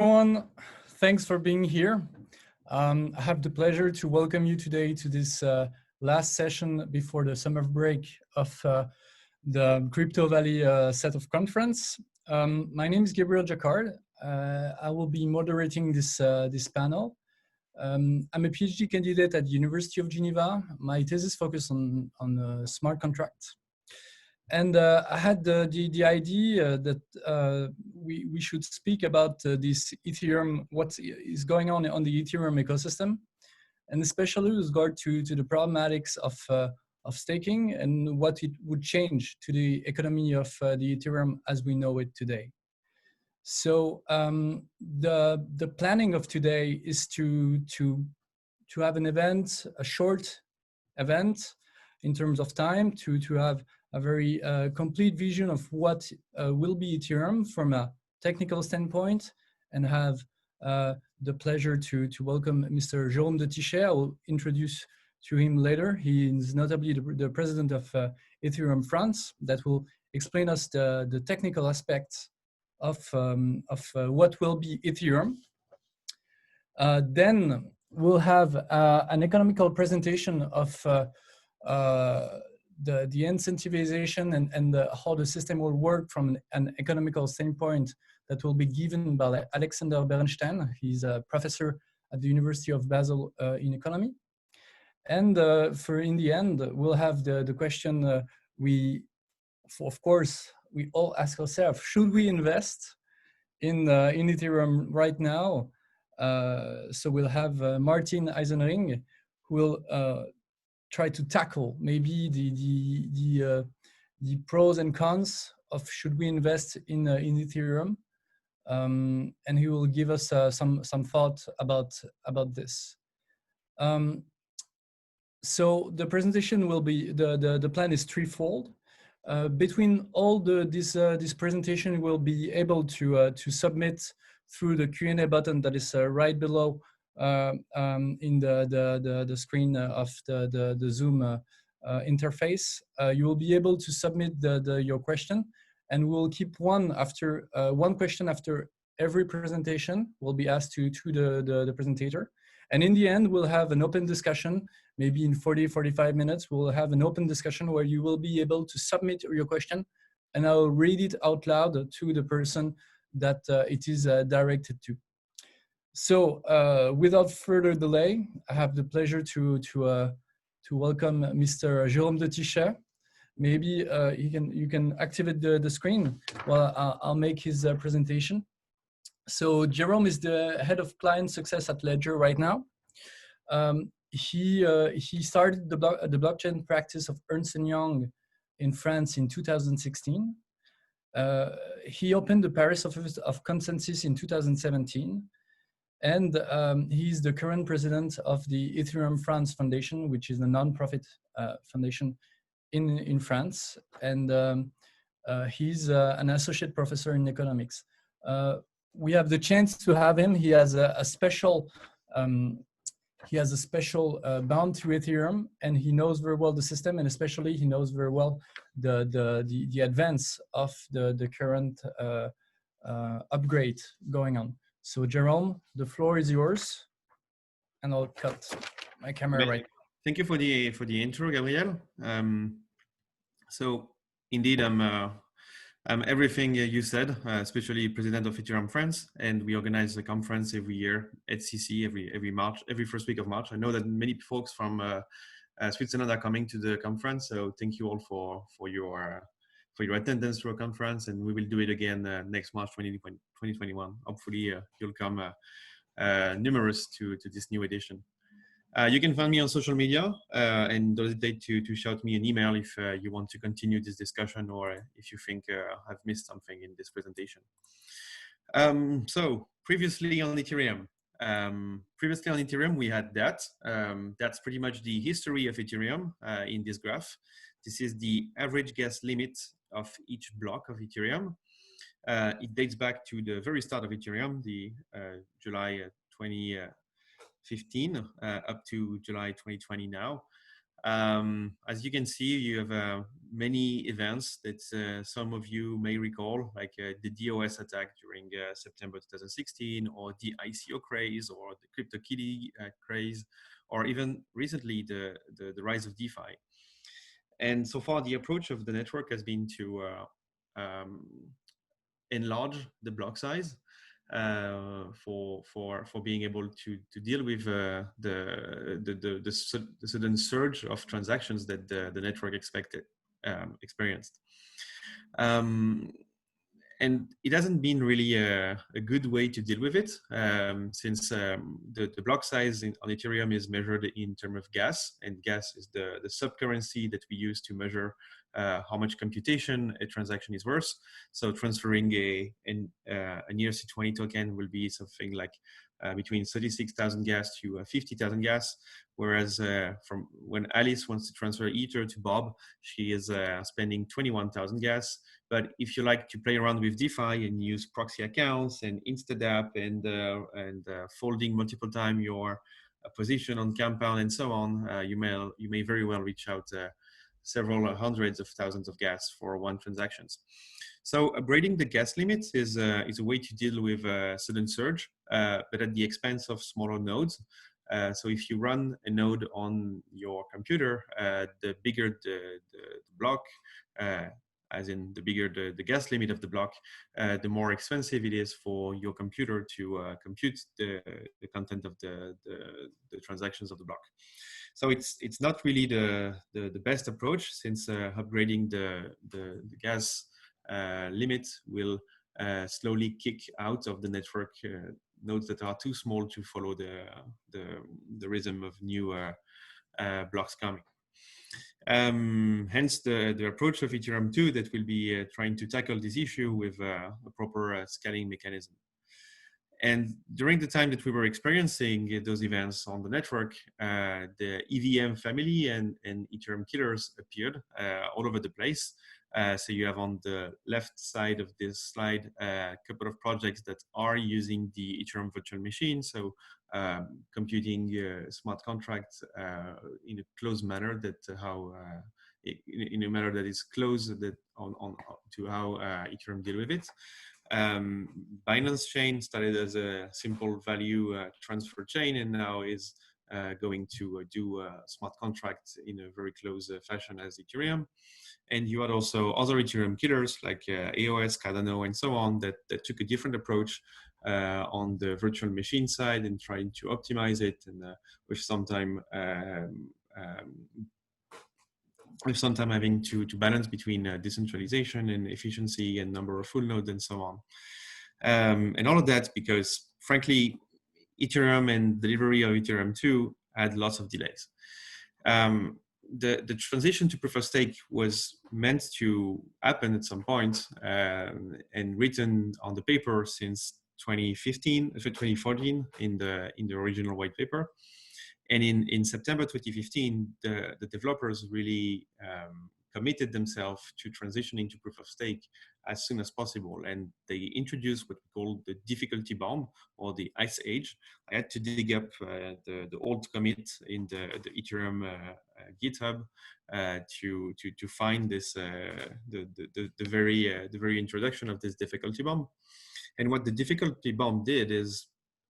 Everyone, thanks for being here. I have the pleasure to welcome you today to this last session before the summer break of the Crypto Valley set of conference. My name is Gabriel Jaccard. I will be moderating this panel. I'm a PhD candidate at the University of Geneva. My thesis focused on smart contracts. And I had the idea that we should speak about this Ethereum, what is going on the Ethereum ecosystem, and especially with regard to the problematics of staking and what it would change to the economy of the Ethereum as we know it today. So the planning of today is to have an event, a short event in terms of time, to have a very complete vision of what will be Ethereum from a technical standpoint, and have the pleasure to welcome Mr. Jérôme de Tychey. I will introduce to him later. He is notably the president of Ethereum France, that will explain us the technical aspects of what will be Ethereum. Then we'll have an economical presentation of the incentivization and how the system will work from an economical standpoint, that will be given by Professor Berentsten. He's a professor at the University of Basel in economy. And in the end, we'll have the question of course, we all ask ourselves, should we invest in Ethereum right now? So we'll have Martin Eisenring, who will try to tackle maybe the pros and cons of should we invest in Ethereum, and he will give us some thought about this. So the presentation will be the plan is threefold. Between all this presentation, we'll be able to submit through the Q&A button that is right below in the screen of the Zoom interface. You will be able to submit your question, and we'll keep one question after every presentation will be asked to the presenter. And in the end, we'll have an open discussion. Maybe in 45 minutes, we'll have an open discussion where you will be able to submit your question, and I'll read it out loud to the person that it is directed to. So without further delay, I have the pleasure to welcome Mr. Jérôme de Tychey. Maybe you can activate the screen while I'll make his presentation. So Jérôme is the head of client success at Ledger right now. He started the blockchain practice of Ernst & Young in France in 2016. He opened the Paris office of Consensus in 2017. And he's the current president of the Ethereum France Foundation, which is a non-profit foundation in France. And he's an associate professor in economics. We have the chance to have him. He has a special bound to Ethereum, and he knows very well the system, and especially he knows very well the advance of the current upgrade going on. So Jérôme, the floor is yours, and I'll cut my camera right. Thank you for the intro, Gabriel. So indeed, I'm everything you said, especially president of Ethereum France, and we organize a conference every year at CC every March, every first week of March. I know that many folks from Switzerland are coming to the conference, so thank you all for your attendance to our conference, and we will do it again next March 2021. Hopefully you'll come numerous to this new edition. You can find me on social media, and don't hesitate to shout me an email if you want to continue this discussion, or if you think I've missed something in this presentation. So previously on Ethereum. We had that. That's pretty much the history of Ethereum in this graph. This is the average gas limit of each block of Ethereum. It dates back to the very start of Ethereum, the July 2015 up to July 2020 now. As you can see, you have many events that some of you may recall, like the DOS attack during September 2016, or the ICO craze, or the CryptoKitty craze, or even recently the rise of DeFi. And so far, the approach of the network has been to enlarge the block size for being able to deal with the sudden surge of transactions that the network experienced. And it hasn't been really a good way to deal with it, since the block size on Ethereum is measured in terms of gas, and gas is the subcurrency that we use to measure how much computation a transaction is worth. So transferring a ERC20 token will be something like between 36,000 gas to 50,000 gas, whereas from when Alice wants to transfer Ether to Bob, she is spending 21,000 gas. But if you like to play around with DeFi and use proxy accounts and Instadap and folding multiple times your position on Compound and so on, you may very well reach out several hundreds of thousands of gas for one transactions. So upgrading the gas limit is a way to deal with a sudden surge, but at the expense of smaller nodes. So if you run a node on your computer, the bigger the block, as in the bigger the gas limit of the block, the more expensive it is for your computer to compute the content of the transactions of the block. So it's not really the best approach, since upgrading the gas limit will slowly kick out of the network nodes that are too small to follow the rhythm of new blocks coming. Hence the approach of Ethereum 2 that will be trying to tackle this issue with a proper scaling mechanism. And during the time that we were experiencing those events on the network, the EVM family and Ethereum killers appeared all over the place. So you have on the left side of this slide a couple of projects that are using the Ethereum virtual machine, so computing smart contracts in a closed manner, that in a manner that is close that to how Ethereum deal with it. Binance chain started as a simple value transfer chain, and now is going to do smart contracts in a very close fashion as Ethereum. And you had also other Ethereum killers like AOS, Cardano, and so on that took a different approach on the virtual machine side and trying to optimize it, and with sometimes having to balance between decentralization and efficiency and number of full nodes and so on. And all of that because, frankly, Ethereum and delivery of Ethereum 2 had lots of delays. The transition to proof of stake was meant to happen at some point, and written on the paper since 2014 in the original white paper. And in September 2015, the developers really committed themselves to transitioning to proof of stake as soon as possible. And they introduced what we call the difficulty bomb, or the Ice Age. I had to dig up the old commit in the Ethereum GitHub to find this the very introduction of this difficulty bomb. And what the difficulty bomb did is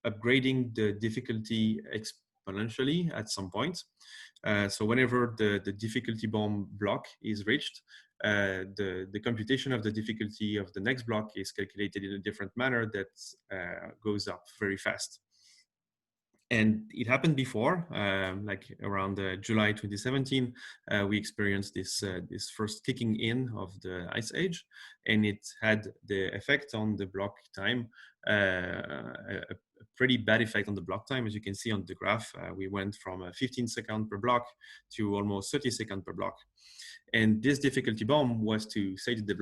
upgrading the difficulty exponentially at some point. So whenever the difficulty bomb block is reached, the computation of the difficulty of the next block is calculated in a different manner that goes up very fast. And it happened before, like around July 2017, we experienced this first kicking in of the Ice Age, and it had the effect on the block time, a pretty bad effect on the block time. As you can see on the graph, we went from 15 seconds per block to almost 30 seconds per block. And this difficulty bomb was to say to the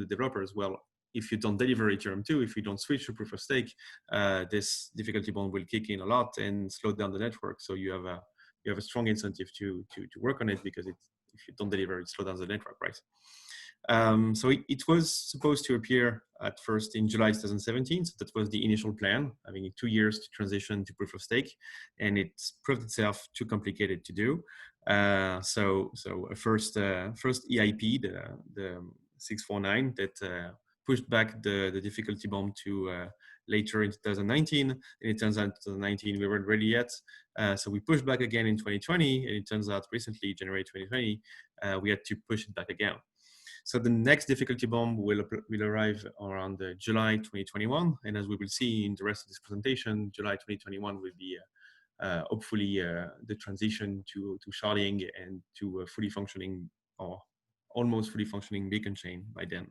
developers, well, if you don't deliver Ethereum 2, if you don't switch to proof of stake, this difficulty bomb will kick in a lot and slow down the network. So you have a strong incentive to work on it, because if you don't deliver, it slows down the network, right? So it was supposed to appear at first in July 2017. So that was the initial plan, having 2 years to transition to proof of stake, and it's proved itself too complicated to do. So a first EIP, the 649, that pushed back the difficulty bomb to later in 2019, and it turns out in 2019 we weren't ready yet. So we pushed back again in 2020, and it turns out recently, January 2020, we had to push it back again. So the next difficulty bomb will arrive around July 2021, and as we will see in the rest of this presentation, July 2021 will be hopefully the transition to sharding and to a fully functioning or almost fully functioning beacon chain by then.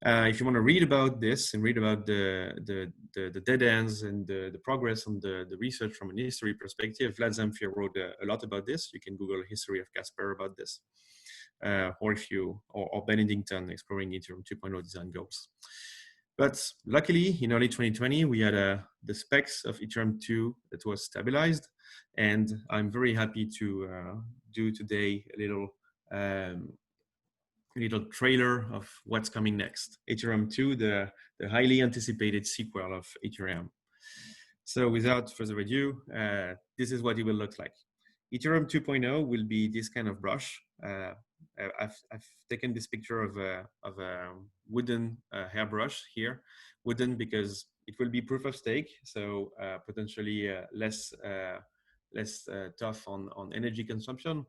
If you want to read about this and read about the dead ends and the progress on the research from a history perspective, Vlad Zamfir wrote a lot about this. You can Google history of Casper about this. Or Benedictine exploring Ethereum 2.0 design goals. But luckily, in early 2020, we had the specs of Ethereum 2 that was stabilized, and I'm very happy to do today a little trailer of what's coming next. Ethereum 2, the highly anticipated sequel of Ethereum. So without further ado, this is what it will look like. Ethereum 2.0 will be this kind of brush. I've taken this picture of a wooden hairbrush here. Wooden because it will be proof of stake, so potentially less tough on energy consumption,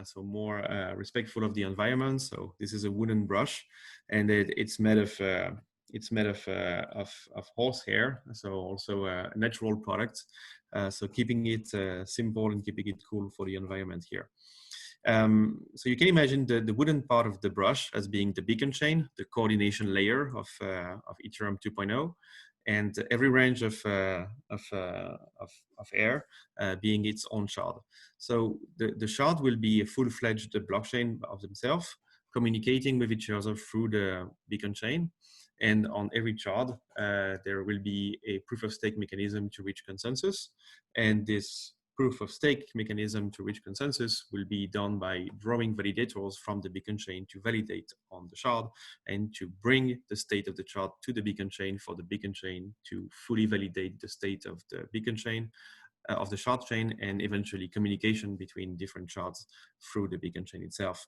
so more respectful of the environment. So this is a wooden brush, and it's made of horsehair, so also a natural product. So keeping it simple and keeping it cool for the environment here. So you can imagine the wooden part of the brush as being the beacon chain, the coordination layer of Ethereum 2.0, and every range of air being its own shard. So the shard will be a full-fledged blockchain of themselves, communicating with each other through the beacon chain. And on every shard, there will be a proof of stake mechanism to reach consensus. And this proof of stake mechanism to reach consensus will be done by drawing validators from the beacon chain to validate on the shard and to bring the state of the shard to the beacon chain for the beacon chain to fully validate the state of the beacon chain, of the shard chain, and eventually communication between different shards through the beacon chain itself.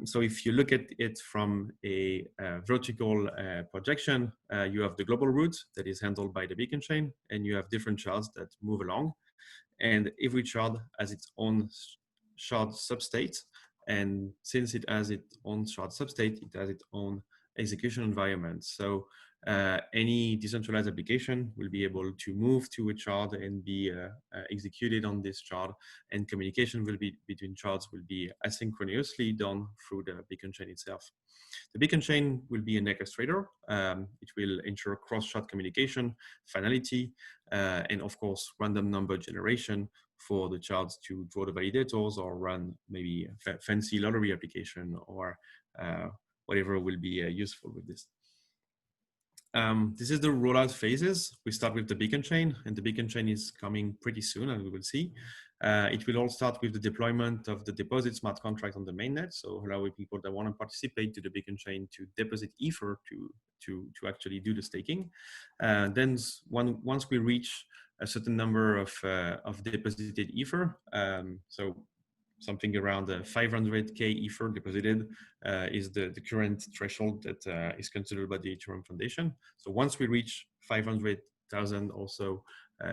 So if you look at it from a vertical projection, you have the global root that is handled by the beacon chain, and you have different shards that move along. And every shard has its own shard substate. And since it has its own shard substate, it has its own execution environment. So any decentralized application will be able to move to a shard and be executed on this shard, and communication will be between shards will be asynchronously done through the beacon chain itself. The beacon chain will be an orchestrator. It will ensure cross-shard communication, finality, and of course, random number generation for the shards to draw the validators or run maybe a fancy lottery application or whatever will be useful with this. This is the rollout phases. We start with the beacon chain, and the beacon chain is coming pretty soon, as we will see. It will all start with the deployment of the deposit smart contract on the mainnet, so allowing people that want to participate to the beacon chain to deposit Ether to actually do the staking. Then once we reach a certain number of deposited Ether, so something around 500K Ether deposited is the current threshold that is considered by the Ethereum Foundation. So once we reach 500,000 also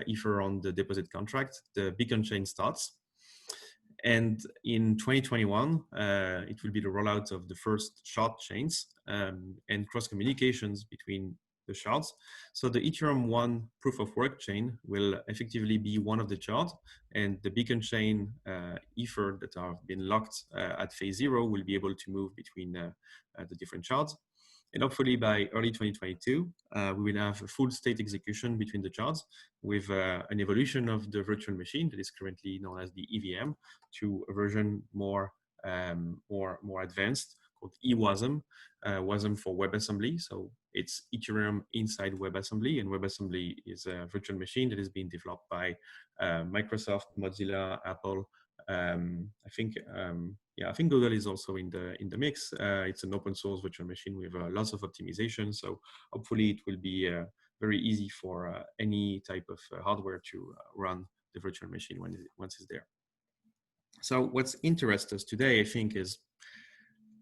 Ether on the deposit contract, the beacon chain starts. And in 2021, it will be the rollout of the first shard chains and cross communications between the shards. So the Ethereum 1 proof of work chain will effectively be one of the shards, and the beacon chain Ether that have been locked at phase 0 will be able to move between the different shards. And hopefully by early 2022, we will have a full state execution between the shards with an evolution of the virtual machine that is currently known as the EVM to a version more advanced called eWASM, WASM for WebAssembly. So it's Ethereum inside WebAssembly, and WebAssembly is a virtual machine that is being developed by Microsoft, Mozilla, Apple, I think I think Google is also in the mix. It's an open source virtual machine with lots of optimization. So hopefully it will be very easy for any type of hardware to run the virtual machine once it's there. So what's interests us today, I think, is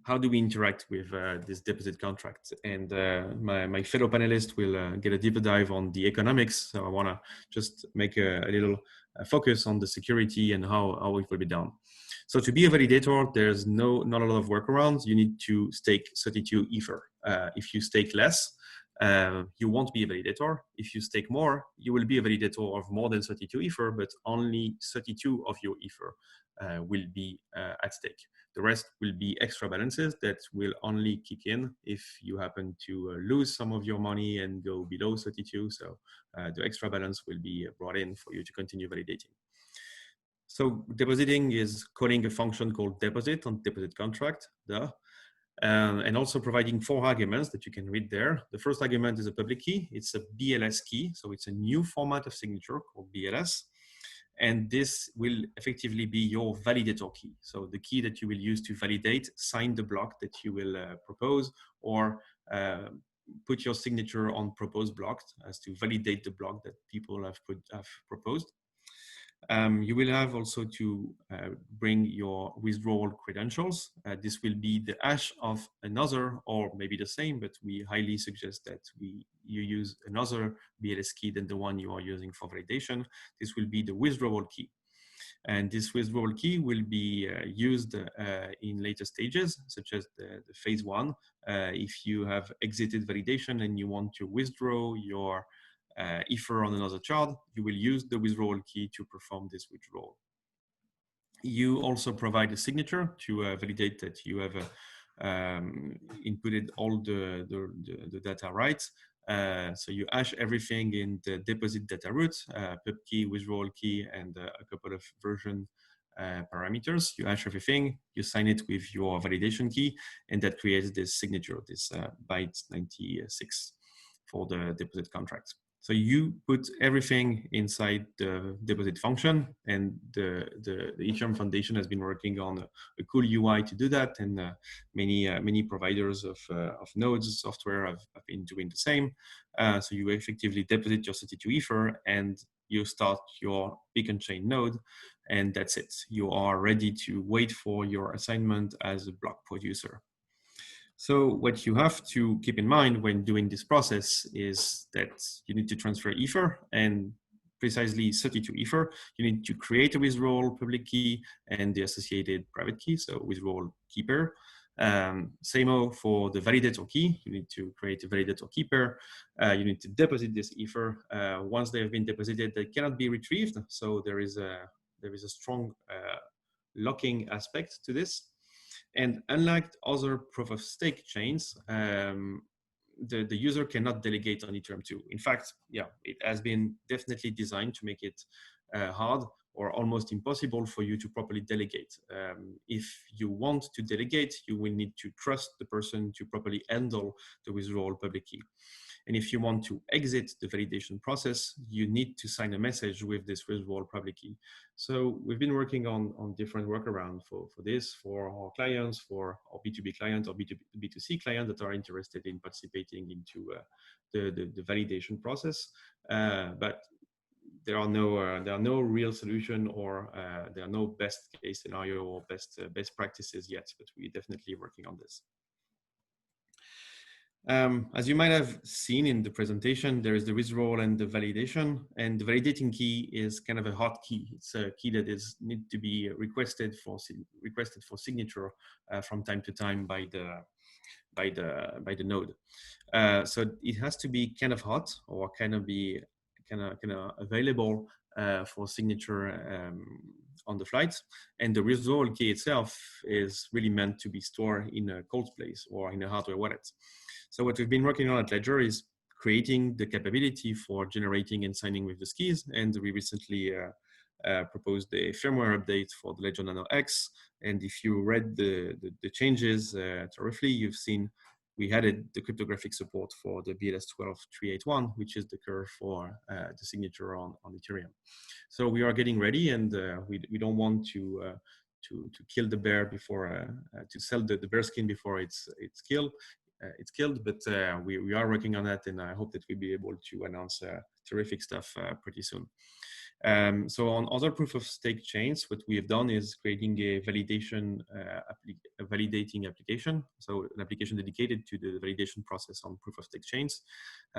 how do we interact with this deposit contract? And my fellow panelists will get a deeper dive on the economics. So I want to just make a little focus on the security and how it will be done. So to be a validator, there's not a lot of workarounds. You need to stake 32 Ether. If you stake less, you won't be a validator. If you stake more, you will be a validator of more than 32 Ether, but only 32 of your Ether will be at stake. The rest will be extra balances that will only kick in if you happen to lose some of your money and go below 32. So the extra balance will be brought in for you to continue validating. So depositing is calling a function called deposit on deposit contract, and also providing 4 arguments that you can read there. The first argument is a public key. It's a BLS key. So it's a new format of signature called BLS. And this will effectively be your validator key. So the key that you will use to validate, sign the block that you will propose, or put your signature on proposed blocks as to validate the block that people have proposed. You will have also to bring your withdrawal credentials. This will be the hash of another, or maybe the same, but we highly suggest that you use another BLS key than the one you are using for validation. This will be the withdrawal key. And this withdrawal key will be used in later stages, such as the phase 1. If you have exited validation and you want to withdraw your Ether on another chart, you will use the withdrawal key to perform this withdrawal. You also provide a signature to validate that you have inputted all the data right. So you hash everything in the deposit data root, pub key, withdrawal key, and a couple of version parameters. You hash everything, you sign it with your validation key, and that creates this signature, this byte 96 for the deposit contract. So you put everything inside the deposit function, and the Ethereum Foundation has been working on a cool UI to do that, and many providers of nodes software have been doing the same. So you effectively deposit your 32 Ether, and you start your beacon chain node, and that's it. You are ready to wait for your assignment as a block producer. So what you have to keep in mind when doing this process is that you need to transfer Ether, and precisely 32 Ether. You need to create a withdrawal public key and the associated private key, so withdrawal key pair. Same for the validator key. You need to create a validator key pair. You need to deposit this Ether. Once they have been deposited, they cannot be retrieved. So there is a strong locking aspect to this. And unlike other proof of stake chains, the user cannot delegate on Ethereum 2. In fact, it has been definitely designed to make it hard or almost impossible for you to properly delegate. If you want to delegate, you will need to trust the person to properly handle the withdrawal public key. And if you want to exit the validation process, you need to sign a message with this withdrawal public key. So we've been working on different workarounds for this, for our clients, for our B2B client or B2C client that are interested in participating into the validation process. But there are no real solution, or there are no best case scenario or best practices yet, but we're definitely working on this. As you might have seen in the presentation, there is the withdrawal and the validation, and the validating key is kind of a hot key. It's a key that need to be requested for signature from time to time by the node. So it has to be kind of hot, or kind of available for signature on the flight. And the withdrawal key itself is really meant to be stored in a cold place or in a hardware wallet. So what we've been working on at Ledger is creating the capability for generating and signing with the keys. And we recently proposed a firmware update for the Ledger Nano X. And if you read the changes thoroughly, you've seen we added the cryptographic support for the BLS12381, which is the curve for the signature on Ethereum. So we are getting ready, and we don't want to kill the bear before to sell the bear skin before it's killed. But we are working on that, and I hope that we'll be able to announce terrific stuff pretty soon. So on other proof of stake chains, what we have done is creating a validating application. So an application dedicated to the validation process on proof of stake chains.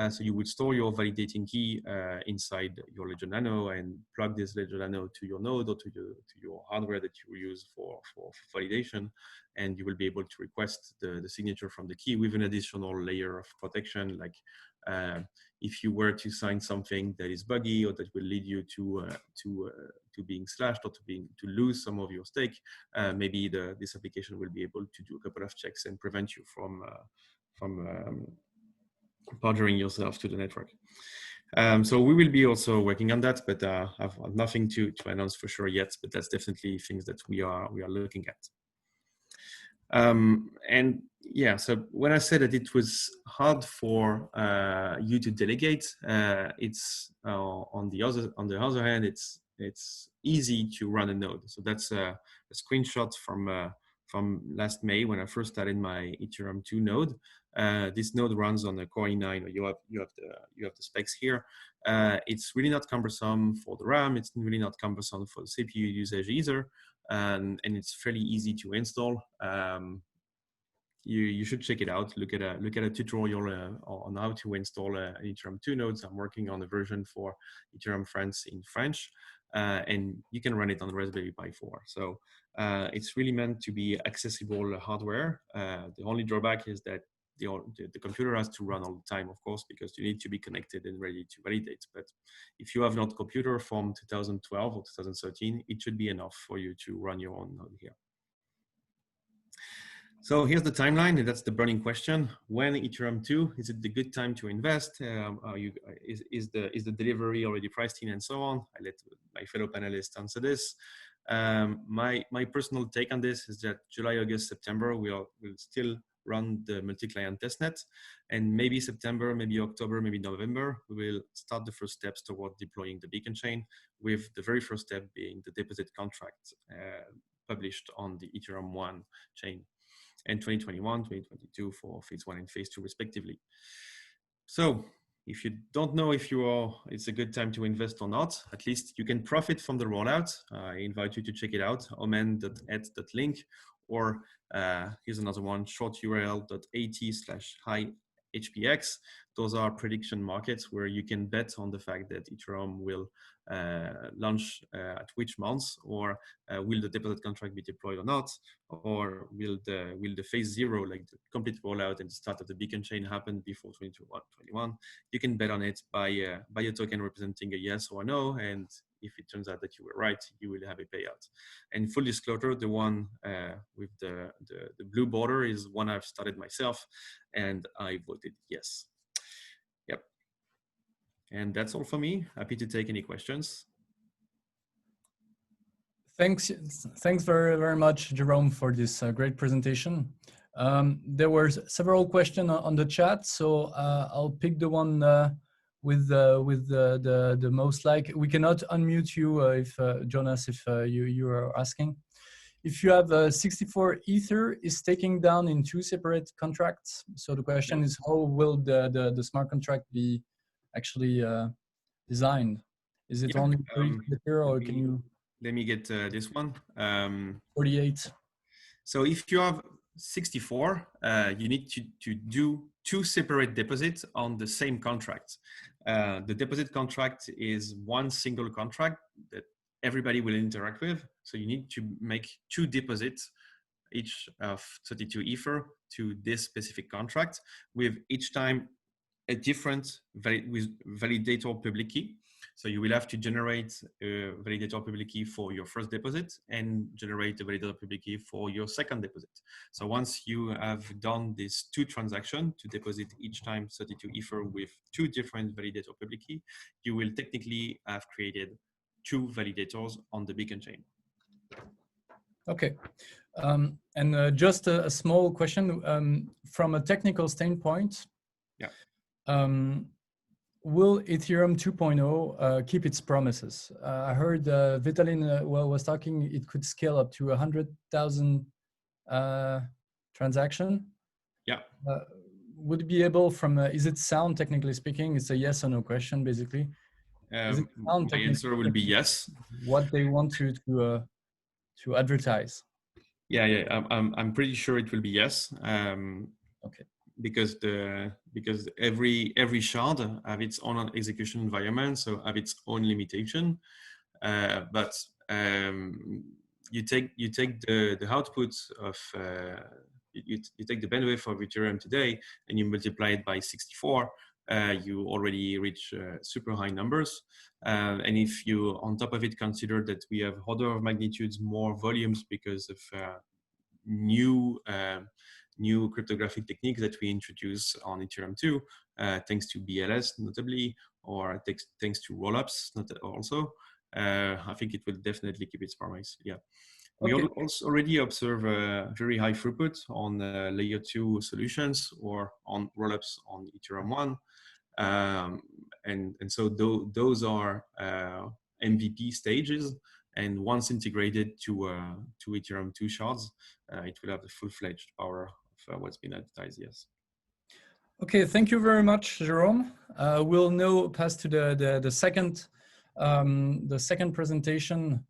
So you would store your validating key inside your Ledger Nano and plug this Ledger Nano to your node or to your hardware that you use for validation. And you will be able to request the signature from the key with an additional layer of protection, like if you were to sign something that is buggy or that will lead you to being slashed or to lose some of your stake, maybe this application will be able to do a couple of checks and prevent you from perjuring yourself to the network. So we will be also working on that, but I've nothing to announce for sure yet. But that's definitely things that we are looking at. And yeah, so when I said that it was hard for you to delegate, it's on the other hand, it's easy to run a node. So that's a screenshot from last May when I first started my Ethereum 2 node. This node runs on a Core i9. You have the specs here. It's really not cumbersome for the RAM. It's really not cumbersome for the CPU usage either. And it's fairly easy to install. You should check it out. Look at a tutorial on how to install an Ethereum 2 nodes. I'm working on a version for Ethereum France in French, and you can run it on Raspberry Pi 4. So it's really meant to be accessible hardware. The only drawback is that the computer has to run all the time, of course, because you need to be connected and ready to validate. But if you have not computer from 2012 or 2013, it should be enough for you to run your own node here. So here's the timeline, and that's the burning question. When Ethereum 2, is it the good time to invest? Is the delivery already priced in and so on? I let my fellow panelists answer this. My personal take on this is that July, August, September, we'll still run the multi-client testnet, and maybe September, maybe October, maybe November, we will start the first steps toward deploying the beacon chain, with the very first step being the deposit contract published on the Ethereum 1 chain, and 2021, 2022 for phase 1 and phase 2 respectively. So if you don't know if it's a good time to invest or not, at least you can profit from the rollout. I invite you to check it out, omen.eth.link, or here's another one, short url.at/high-HPX. Those are prediction markets where you can bet on the fact that Ethereum will launch at which months, or will the deposit contract be deployed or not, or will the phase 0, like the complete rollout and the start of the beacon chain, happen before 2021. You can bet on it by a token representing a yes or a no, and if it turns out that you were right, you will have a payout. And full disclosure, the one with the blue border is one I've started myself, and I voted yes. Yep. And that's all for me. Happy to take any questions. Thanks very, very much, Jérôme, for this great presentation. There were several questions on the chat, so I'll pick the one with the most like. We cannot unmute you if Jonas, if you are asking. If you have 64 Ether is taking down in 2 separate contracts. So the question is, how will the smart contract be actually designed? Is it only 30 Ether, or can you? Let me get this one. 48. So if you have 64, you need to do 2 separate deposits on the same contract. The deposit contract is one single contract that everybody will interact with. So you need to make 2 deposits, each of 32 Ether, to this specific contract, with each time a different validator public key. So you will have to generate a validator public key for your first deposit and generate a validator public key for your second deposit. So once you have done these 2 transactions to deposit each time 32 Ether with 2 different validator public key, you will technically have created 2 validators on the beacon chain. Okay. And just a small question from a technical standpoint. Yeah. Will Ethereum 2.0 keep its promises? I heard Vitalin was talking it could scale up to 100,000 transaction. Yeah. Would it be able from, is it sound technically speaking? It's a yes or no question basically. Is it sound My answer will be yes. What they want to advertise? Yeah, I'm pretty sure it will be yes. Okay. Because every shard have its own execution environment, so have its own limitation. But you take the output of you take the bandwidth of Ethereum today and you multiply it by 64. You already reach super high numbers. And if you, on top of it, consider that we have order of magnitudes more volumes because of new cryptographic techniques that we introduce on Ethereum 2, thanks to BLS notably, or thanks to rollups also. I think it will definitely keep its promise. Yeah. We also already observe very high throughput on layer 2 solutions or on rollups on Ethereum 1. And so those are MVP stages. And once integrated to Ethereum 2 shards, it will have the full-fledged power of what's been advertised, yes. Okay, thank you very much, Jérôme. We'll now pass to the second presentation.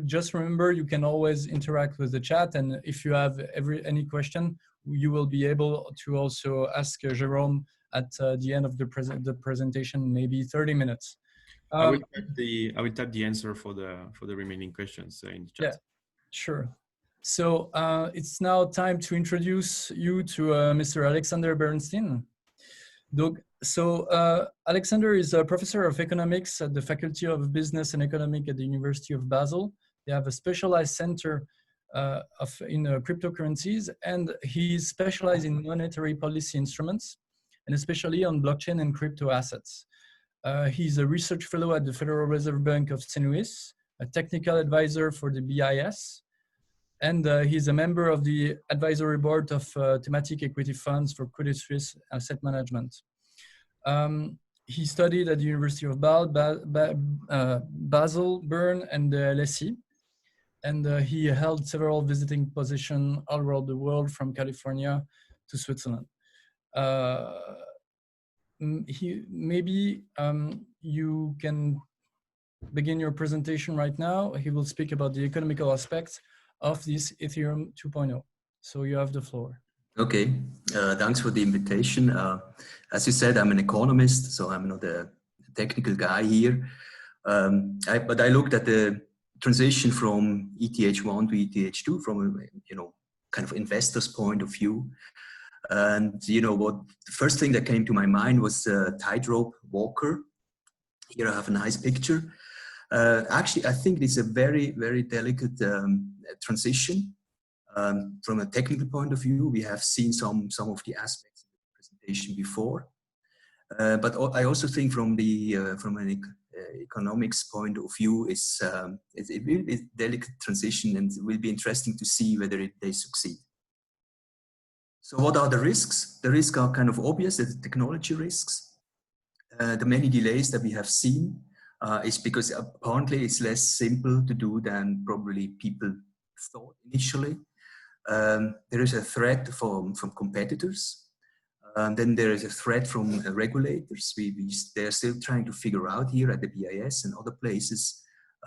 Just remember, you can always interact with the chat, and if you have any question, you will be able to also ask Jérôme at the end of the presentation, maybe 30 minutes. I will type the answer for the remaining questions in the chat. Yeah, sure. So it's now time to introduce you to Mr. Alexander Berentsten. So Alexander is a professor of economics at the Faculty of Business and Economics at the University of Basel. They have a specialized center in cryptocurrencies, and he's specialized in monetary policy instruments, and especially on blockchain and crypto assets. He's a research fellow at the Federal Reserve Bank of St. Louis, a technical advisor for the BIS, and he's a member of the advisory board of thematic equity funds for Credit Suisse Asset Management. He studied at the University of Basel, Bern, and LSE, and he held several visiting positions all around the world, from California to Switzerland. Maybe you can begin your presentation right now. He will speak about the economical aspects of this Ethereum 2.0. So you have the floor. Okay, thanks for the invitation. As you said, I'm an economist, so I'm not a technical guy here. But I looked at the transition from ETH1 to ETH2 from a kind of investor's point of view. And what the first thing that came to my mind was tightrope walker. Here I have a nice picture. Actually, I think it's a very, very delicate transition. From a technical point of view, we have seen some of the aspects of the presentation before. But I also think from an economics point of view, it will be a delicate transition, and it will be interesting to see whether they succeed. So what are the risks? The risks are kind of obvious, the technology risks. The many delays that we have seen is because apparently it's less simple to do than probably people thought initially. There is a threat from competitors. Then there is a threat from regulators. They're still trying to figure out here at the BIS and other places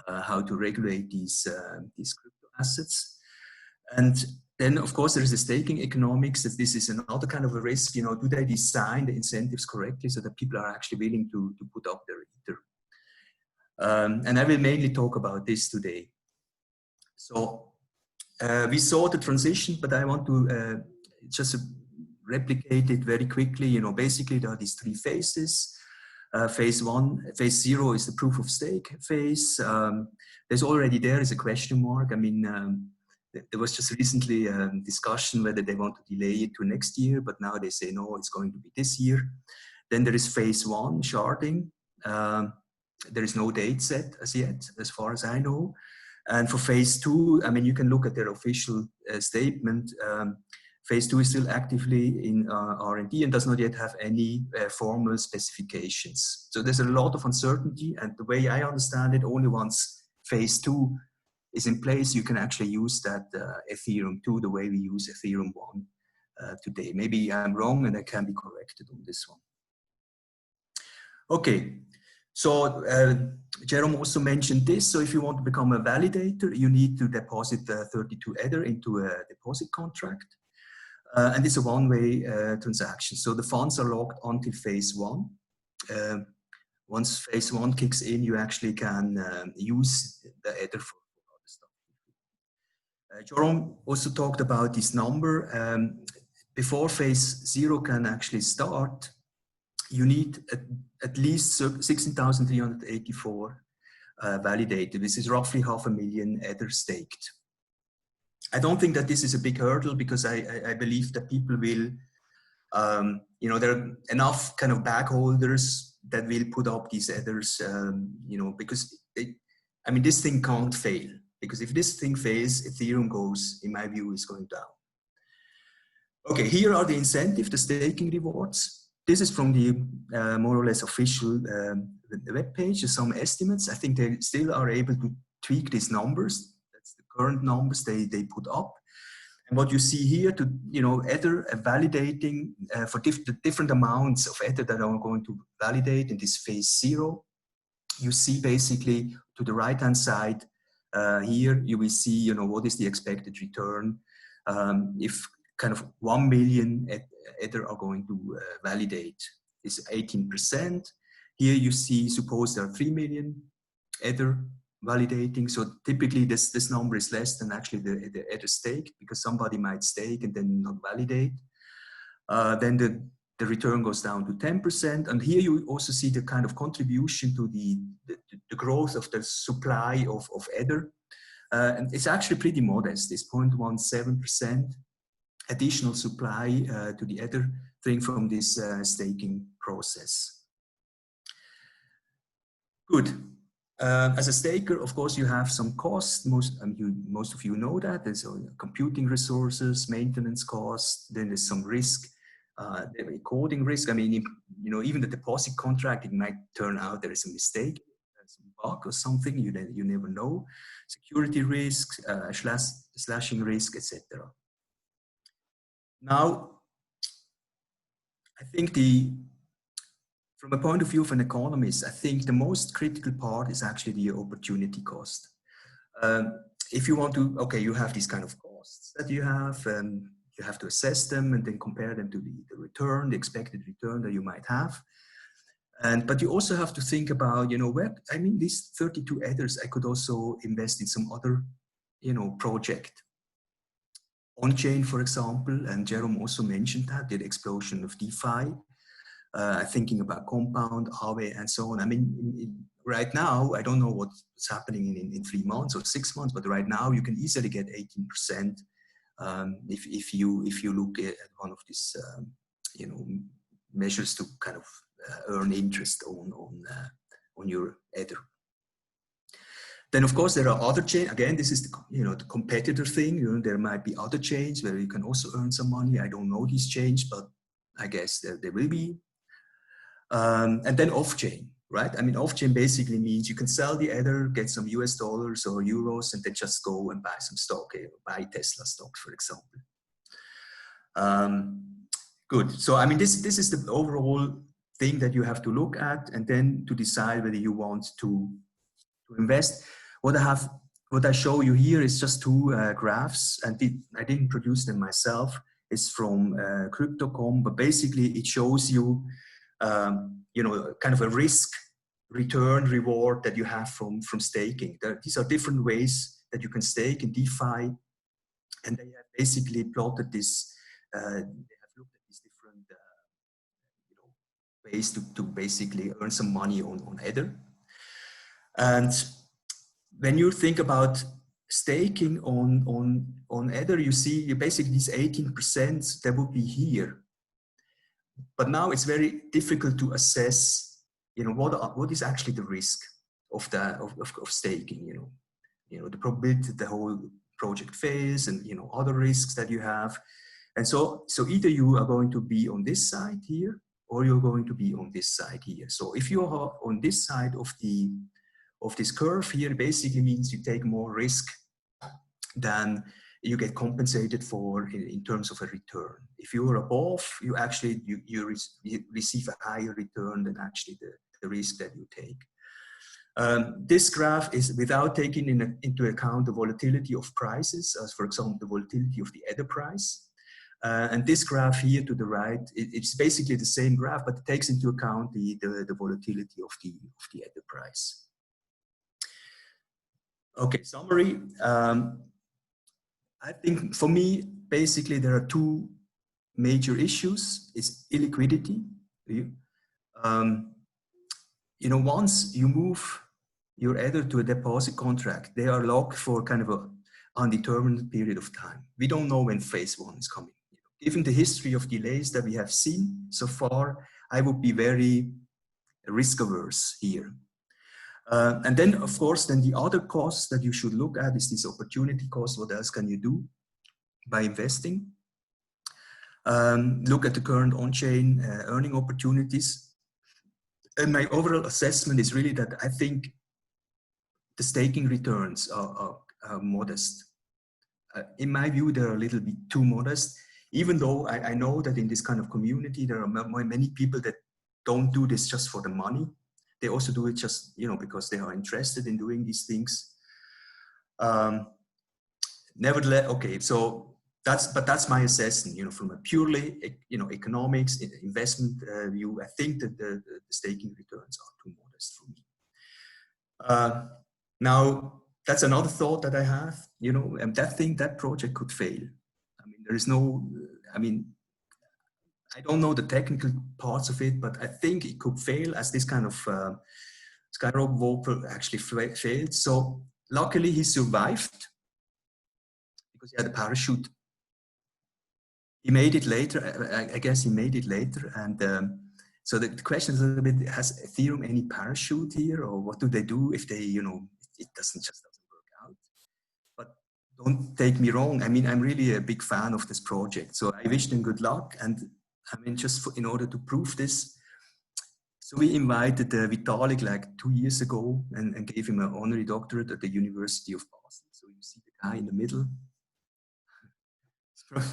how to regulate these crypto assets. And then, of course, there is the staking economics. That this is another kind of a risk. Do they design the incentives correctly so that people are actually willing to put up their Ether? And I will mainly talk about this today. So we saw the transition, but I want to just replicate it very quickly. Basically there are these three phases. Phase 0 is the proof of stake phase. There's already there is a question mark. I mean, there was just recently a discussion whether they want to delay it to next year, but now they say no, it's going to be this year. Then there is phase 1, sharding. There is no date set as yet, as far as I know. And for phase 2, I mean, you can look at their official statement. Phase 2 is still actively in R&D and does not yet have any formal specifications. So there's a lot of uncertainty, and the way I understand it, only once phase 2 is in place, you can actually use that Ethereum 2 the way we use Ethereum 1 today. Maybe I'm wrong and I can be corrected on this one. Okay, so Jérôme also mentioned this. So if you want to become a validator, you need to deposit 32 Ether into a deposit contract. And it's a one-way transaction. So the funds are locked until phase 1. Once phase 1 kicks in, you actually can use the Ether for other stuff. Jérôme also talked about this number. Before phase 0 can actually start, you need at least 16,384 validated. This is roughly 500,000 Ether staked. I don't think that this is a big hurdle, because I believe that people will, you know, there are enough kind of bag holders that will put up these Ethers, you know, because I mean, this thing can't fail, because if this thing fails, Ethereum goes, in my view, is going down. Okay, here are the incentive, the staking rewards. This is from the more or less official web page. Some estimates. I think they still are able to tweak these numbers. That's the current numbers they put up. And what you see here, to Ether validating for different amounts of Ether that are going to validate in this phase 0. You see basically to the right hand side here, you will see what is the expected return if kind of 1 million Ether are going to validate. Is 18%. Here you see, suppose there are 3 million Ether validating. So typically this number is less than actually the Ether stake, because somebody might stake and then not validate. Then the return goes down to 10%. And here you also see the kind of contribution to the growth of the supply of Ether. And it's actually pretty modest. It's 0.17% additional supply to the Ether thing from this staking process. Good. As a staker, of course, you have some costs. Most of you know that. There's computing resources, maintenance costs. Then there's some risk, coding risk. I mean, even the deposit contract, it might turn out there is a mistake, some bug or something. You never know. Security risks, slashing risk, etc. Now, I think from a point of view of an economist, I think the most critical part is actually the opportunity cost. If you want to, okay, you have these kind of costs that you have, and you have to assess them and then compare them to the return, the expected return that you might have. But you also have to think about, these 32 Ethers, I could also invest in some other, project. On-chain, for example, and Jérôme also mentioned that, the explosion of DeFi. Thinking about Compound, Aave, and so on. I mean, right now, I don't know what's happening in 3 months or 6 months, but right now you can easily get 18% if you look at one of these, measures to kind of earn interest on your Ether. Then, of course, there are other chains. Again, this is the competitor thing. There might be other chains where you can also earn some money. I don't know these chains, but I guess there will be. And then off-chain, right? I mean, off-chain basically means you can sell the Ether, get some US dollars or euros, and then just go and buy some stock, buy Tesla stock, for example. Good. So, I mean, this is the overall thing that you have to look at, and then to decide whether you want to invest. What I show you here is just 2 graphs, and I didn't produce them myself. It's from Crypto.com, but basically it shows you, kind of a risk return reward that you have from staking. These are different ways that you can stake in DeFi, and they have basically plotted this. They have looked at these different ways to basically earn some money on Ether. And when you think about staking on Ether, you see basically these 18% that would be here. But now it's very difficult to assess, what is actually the risk of staking. the probability that the whole project fails, and other risks that you have. And so either you are going to be on this side here, or you're going to be on this side here. So if you are on this side of this curve here, basically means you take more risk than you get compensated for in terms of a return. If you are above, you actually you receive a higher return than actually the risk that you take. This graph is without taking into account the volatility of prices, as for example the volatility of the Ether price. And this graph here to the right, it's basically the same graph, but it takes into account the volatility of the Ether price. Okay, summary. I think for me, basically there are two major issues. It's illiquidity. Once you move your Ether to a deposit contract, they are locked for kind of a undetermined period of time. We don't know when phase one is coming. Given the history of delays that we have seen so far, I would be very risk averse here. And then, of course, then the other cost that you should look at is this opportunity cost. What else can you do by investing? Look at the current on-chain earning opportunities. And my overall assessment is really that I think the staking returns are modest. In my view, they're a little bit too modest, even though I know that in this kind of community, there are many people that don't do this just for the money. They also do it just, because they are interested in doing these things. Nevertheless, okay, so that's my assessment, from a purely, economics, investment view. I think that the staking returns are too modest for me. Now, that's another thought that I have, and that project could fail. I mean, there is no, I don't know the technical parts of it, but I think it could fail, as this kind of Skyrock Volper actually failed. So luckily he survived because he had a parachute. He made it later. I guess he made it later. And so the question is a little bit, has Ethereum any parachute here, or what do they do if they, it doesn't work out? But don't take me wrong. I'm really a big fan of this project. So I wish them good luck. And just in order to prove this, so we invited Vitalik like 2 years ago and gave him an honorary doctorate at the University of Boston. So you see the guy in the middle.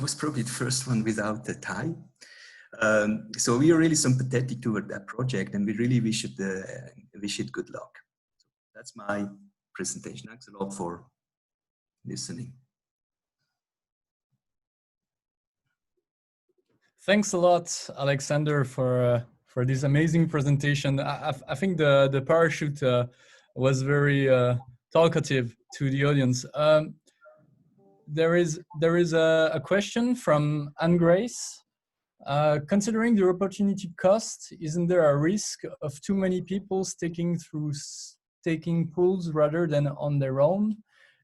Was probably the first one without the tie. So we are really sympathetic toward that project, and we really wish it good luck. So that's my presentation. Thanks a lot for listening. Thanks a lot, Alexander, for this amazing presentation. I think the parachute was very talkative to the audience. There is a question from Anne Grace. Considering the opportunity cost, isn't there a risk of too many people sticking through staking pools rather than on their own,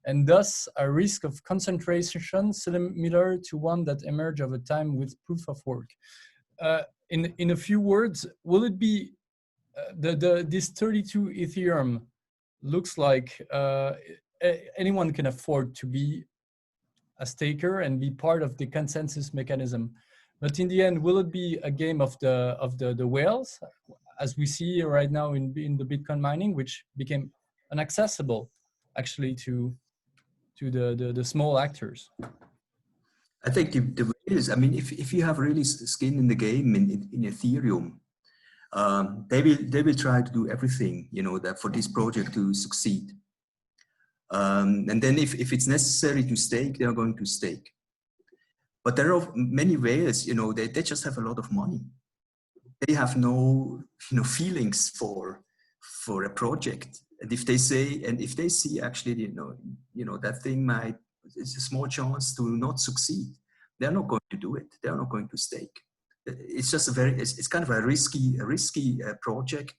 and thus a risk of concentration similar to one that emerged over time with proof of work? In a few words, will it be this 32 Ethereum looks like anyone can afford to be a staker and be part of the consensus mechanism, but in the end, will it be a game of the whales, as we see right now in the Bitcoin mining, which became inaccessible actually to the small actors? I think the way is, if you have really skin in the game in Ethereum, they will try to do everything, that for this project to succeed. And then if it's necessary to stake, they are going to stake. But there are many ways, they just have a lot of money. They have no feelings for a project. And if they see actually, that thing it's a small chance to not succeed, they're not going to do it. They're not going to stake. It's just it's kind of a risky project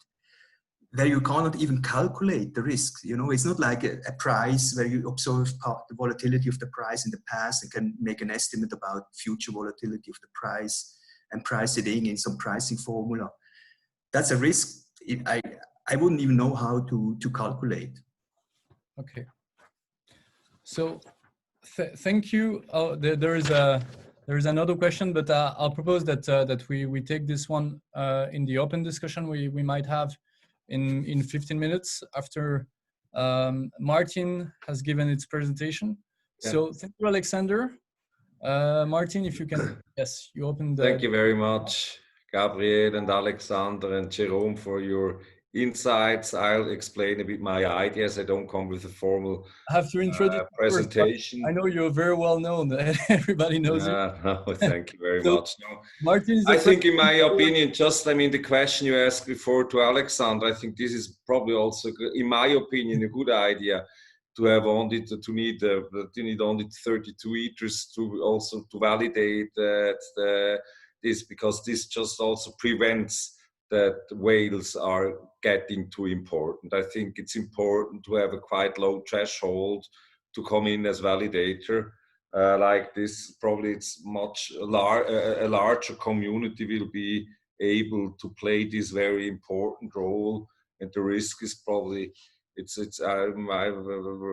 where you cannot even calculate the risks. It's not like a price where you observe the volatility of the price in the past and can make an estimate about future volatility of the price and price it in some pricing formula. That's a risk I wouldn't even know how to calculate. Okay. So thank you. Oh, there is another question, but I'll propose that that we take this one in the open discussion we might have in 15 minutes after Martin has given its presentation. Yeah. So thank you, Alexander. Martin, if you can, yes, you open the... Thank you very much, Gabriel and Alexander and Jérôme, for your insights. I'll explain a bit my ideas. I don't come with a formal I have to introduce you first, presentation. I know you're very well known. Everybody knows you. No, thank you very So, much. No. Martin is I think, in my opinion, the question you asked before to Alexander, I think this is probably also, in my opinion, a good idea to have only you need only 32 ethers to also to validate that this, because this just also prevents that whales are getting too important. I think it's important to have a quite low threshold to come in as validator. Like this, probably it's a larger community will be able to play this very important role, and the risk is probably it's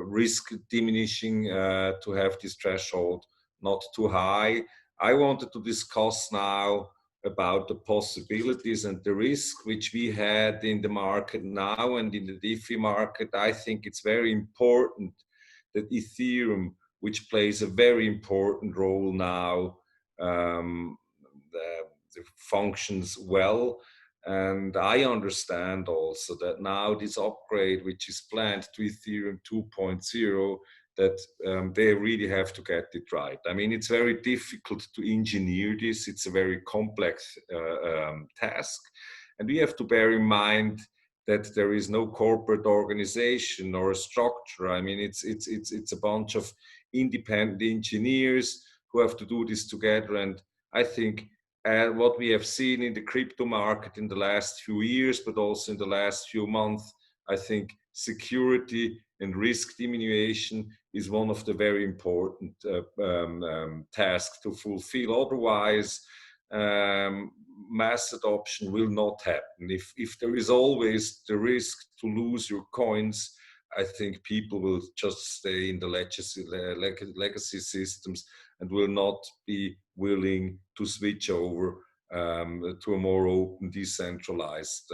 risk diminishing to have this threshold not too high. I wanted to discuss now about the possibilities and the risk which we had in the market now and in the DeFi market. I think it's very important that Ethereum, which plays a very important role now, functions well. And I understand also that now this upgrade, which is planned to Ethereum 2.0, that they really have to get it right. I mean, it's very difficult to engineer this. It's a very complex task. And we have to bear in mind that there is no corporate organization or a structure. I mean, it's a bunch of independent engineers who have to do this together. And I think what we have seen in the crypto market in the last few years, but also in the last few months, I think security and risk diminution is one of the very important tasks to fulfill. Otherwise, mass adoption will not happen. If there is always the risk to lose your coins, I think people will just stay in the legacy systems and will not be willing to switch over to a more open, decentralized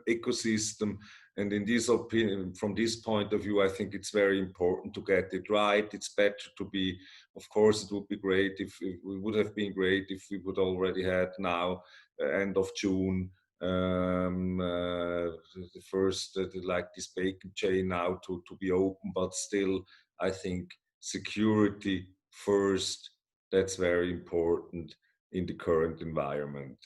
ecosystem. And in this opinion, from this point of view, I think it's very important to get it right. It's better to be, of course, it would be great if it would have been great if we would already had now, end of June, the first, like this bacon chain now to be open, but still, I think security first, that's very important in the current environment.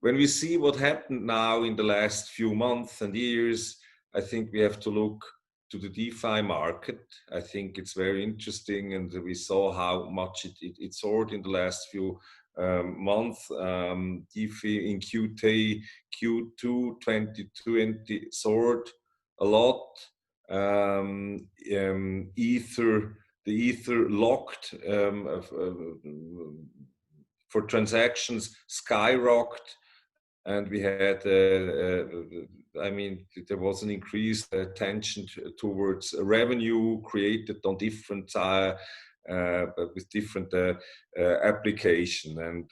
When we see what happened now in the last few months and years, I think we have to look to the DeFi market. I think it's very interesting, and we saw how much it soared in the last few months. DeFi in Q2 2020 soared a lot. The Ether locked for transactions skyrocketed. And we had, I mean, there was an increased attention towards revenue created on different, with different application. And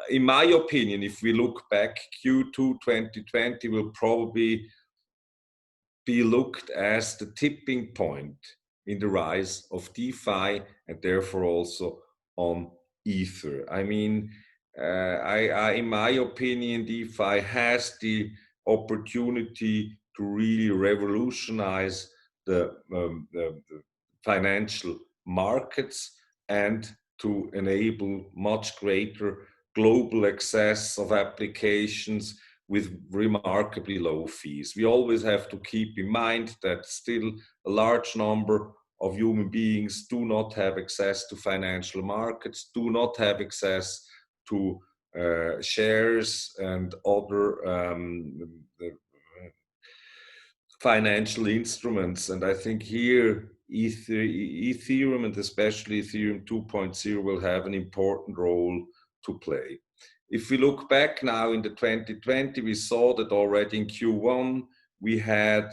in my opinion, if we look back, Q2 2020 will probably be looked as the tipping point in the rise of DeFi and therefore also on Ether. I mean, in my opinion, DeFi has the opportunity to really revolutionize the financial markets and to enable much greater global access of applications with remarkably low fees. We always have to keep in mind that still a large number of human beings do not have access to financial markets, do not have access to shares and other financial instruments. And I think here Ethereum, and especially Ethereum 2.0, will have an important role to play. If we look back now in the 2020, we saw that already in Q1 we had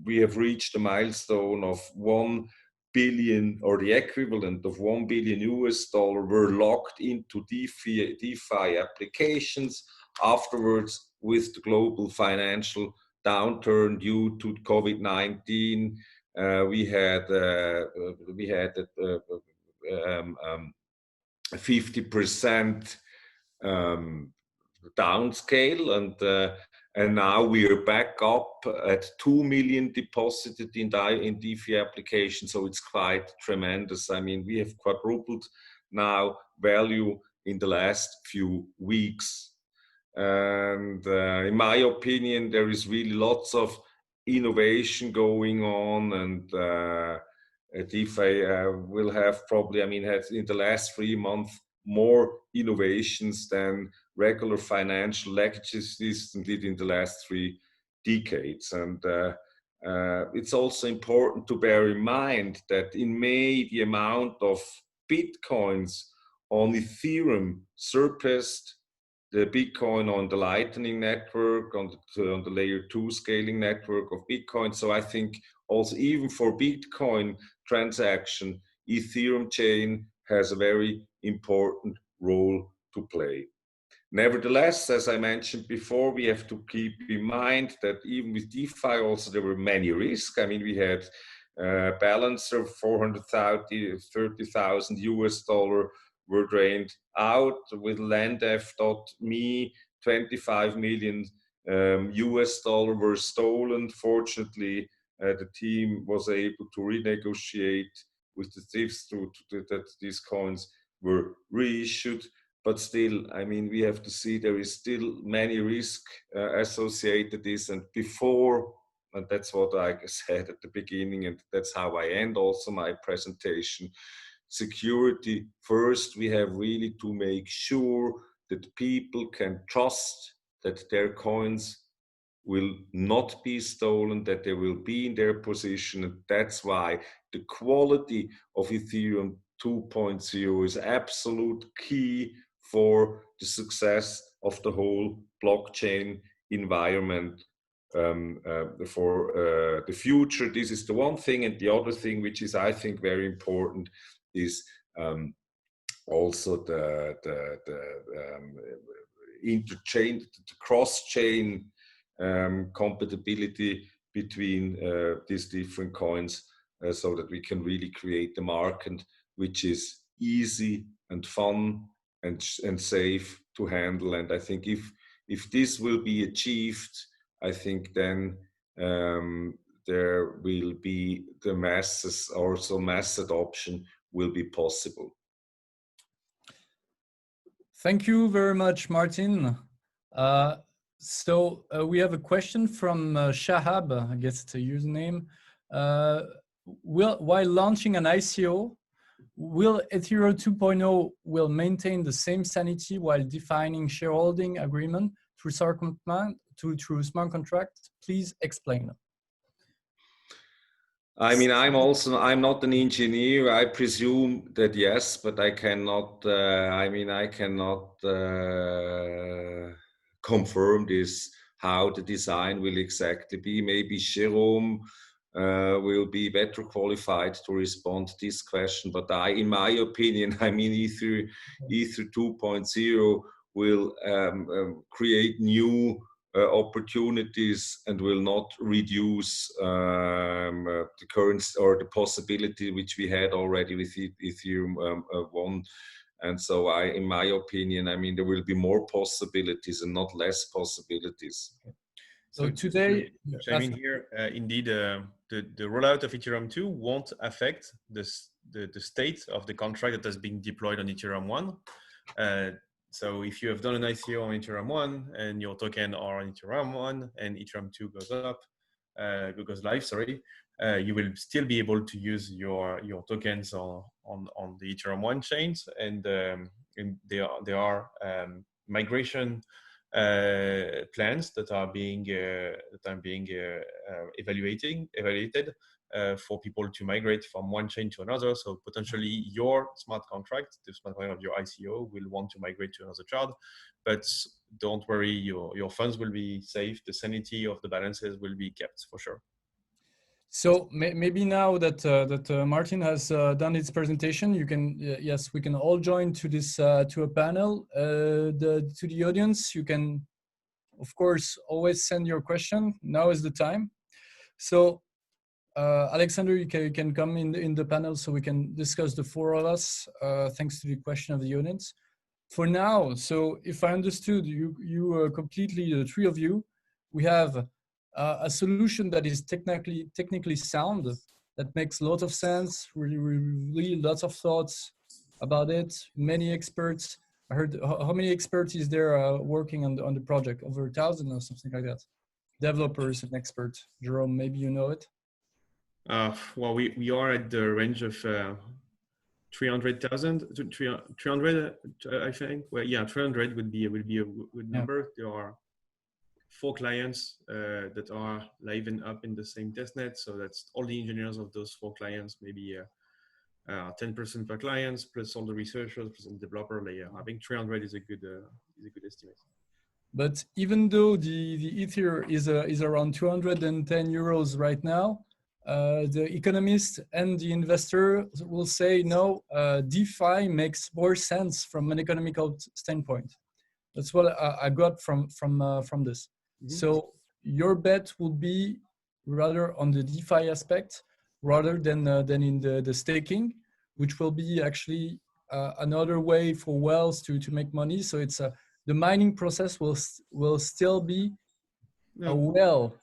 we have reached a milestone of 1 billion, or the equivalent of $1 billion were locked into DeFi applications. Afterwards, with the global financial downturn due to COVID-19, we had 50% downscale, and now we are back up at 2 million deposited in DeFi applications. So it's quite tremendous. I mean, we have quadrupled now value in the last few weeks. And in my opinion, there is really lots of innovation going on, and DeFi will have probably, I mean, has in the last 3 months more innovations than regular financial legacy system did in the last 3 decades. And it's also important to bear in mind that in May, the amount of Bitcoins on Ethereum surpassed the Bitcoin on the Lightning Network, on the layer 2 scaling network of Bitcoin. So I think also even for Bitcoin transaction, Ethereum chain has a very important role to play. Nevertheless, as I mentioned before, we have to keep in mind that even with DeFi also there were many risks. I mean, we had a balance of $430,000 were drained out. With Landef.me, $25 million were stolen. Fortunately, the team was able to renegotiate with the thieves that these coins were reissued. But still, I mean, we have to see there is still many risks associated with this. And before, and that's what I said at the beginning, and that's how I end also my presentation, security first. We have really to make sure that people can trust that their coins will not be stolen, that they will be in their position. And that's why the quality of Ethereum 2.0 is absolute key for the success of the whole blockchain environment for the future. This is the one thing. And the other thing, which is, I think, very important, is also the interchain, the cross-chain compatibility between these different coins, so that we can really create a market which is easy and fun and safe to handle. And I think if this will be achieved, I think then there will be the masses, also mass adoption will be possible. Thank you very much, Martin. So we have a question from Shahab, I guess it's a username. While launching an ICO, will Ethereum 2.0 will maintain the same sanity while defining shareholding agreement through smart contracts? Please explain. I mean, I'm not an engineer. I presume that yes, but I cannot, confirm this, how the design will exactly be. Maybe Jérôme will be better qualified to respond to this question. But in my opinion, I mean, Ether 2.0 will create new opportunities and will not reduce the current or the possibility which we had already with Ethereum 1. And so in my opinion, I mean, there will be more possibilities and not less possibilities. So today, I mean, here, indeed, the rollout of Ethereum 2 won't affect the state of the contract that has been deployed on Ethereum 1. So if you have done an ICO on Ethereum 1 and your token are on Ethereum 1 and Ethereum 2 goes live, you will still be able to use your tokens on the Ethereum 1 chains, and there are migration plans that are being evaluated for people to migrate from one chain to another. So potentially your smart contract, the smart contract of your ICO, will want to migrate to another shard, but don't worry, your funds will be safe. The sanity of the balances will be kept for sure. So maybe now that Martin has done his presentation, you can yes, we can all join to this to a panel. To the audience, you can, of course, always send your question. Now is the time. So Alexander, you can come in the panel so we can discuss, the four of us, thanks to the question of the audience. For now, so if I understood you completely, the three of you, we have a solution that is technically sound, that makes a lot of sense, really lots of thoughts about it, many experts. I heard, how many experts is there working on the project? Over 1,000 or something like that? Developers and experts. Jérôme, maybe you know it? Well, we are at the range of 300,000 to 300, I think. Well, yeah, 300 would be a good number. Yeah. There are 4 clients that are live and up in the same testnet. So that's all the engineers of those 4 clients, maybe 10% per client, plus all the researchers, plus the developer layer. I think 300 is a good estimate. But even though the Ether is around 210 euros right now, the economist and the investor will say, no, DeFi makes more sense from an economical standpoint. That's what I got from this. Mm-hmm. So your bet will be rather on the DeFi aspect rather than in the staking, which will be actually another way for whales to make money. So it's the mining process will still be a whale,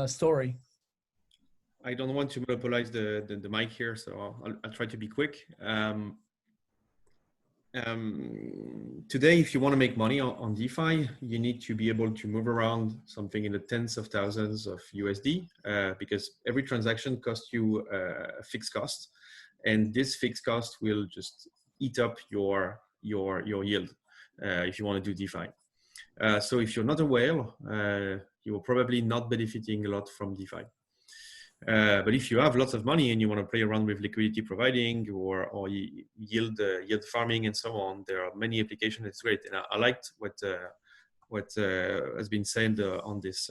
story. I don't want to monopolize the mic here, so I'll try to be quick. Today, if you want to make money on DeFi, you need to be able to move around something in the tens of thousands of USD because every transaction costs you a fixed cost, and this fixed cost will just eat up your yield if you want to do DeFi. So if you're not a whale, you are probably not benefiting a lot from DeFi. But if you have lots of money and you want to play around with liquidity providing or yield farming and so on, there are many applications. It's great, and I liked what has been said on this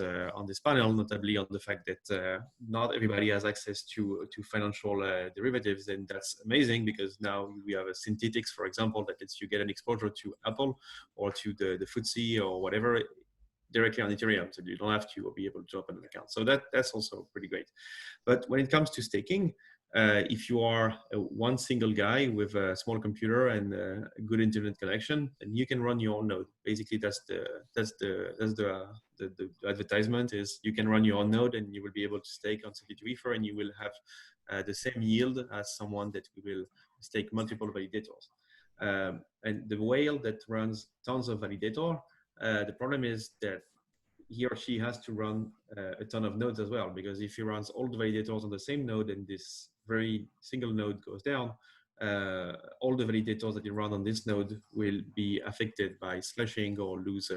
panel, notably on the fact that not everybody has access to financial derivatives, and that's amazing because now we have a synthetics, for example, that lets you get an exposure to Apple or to the FTSE or whatever directly on Ethereum, so you don't have to be able to open an account. So that's also pretty great. But when it comes to staking, if you are one single guy with a small computer and a good internet connection, then you can run your own node. Basically, that's the advertisement is you can run your own node and you will be able to stake on Solidity Ether, and you will have the same yield as someone that will stake multiple validators. And the whale that runs tons of validator. The problem is that he or she has to run a ton of nodes as well, because if he runs all the validators on the same node and this very single node goes down, all the validators that you run on this node will be affected by slashing or lose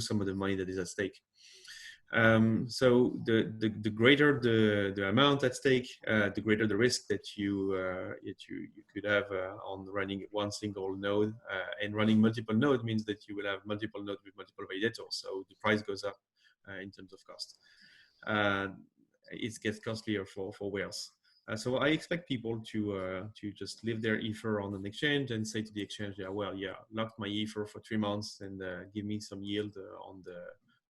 some of the money that is at stake. So the greater the amount at stake, the greater the risk that you could have on running one single node. And running multiple nodes means that you will have multiple nodes with multiple validators. So the price goes up in terms of cost. It gets costlier for whales. So I expect people to just leave their Ether on an exchange and say to the exchange, lock my Ether for 3 months and give me some yield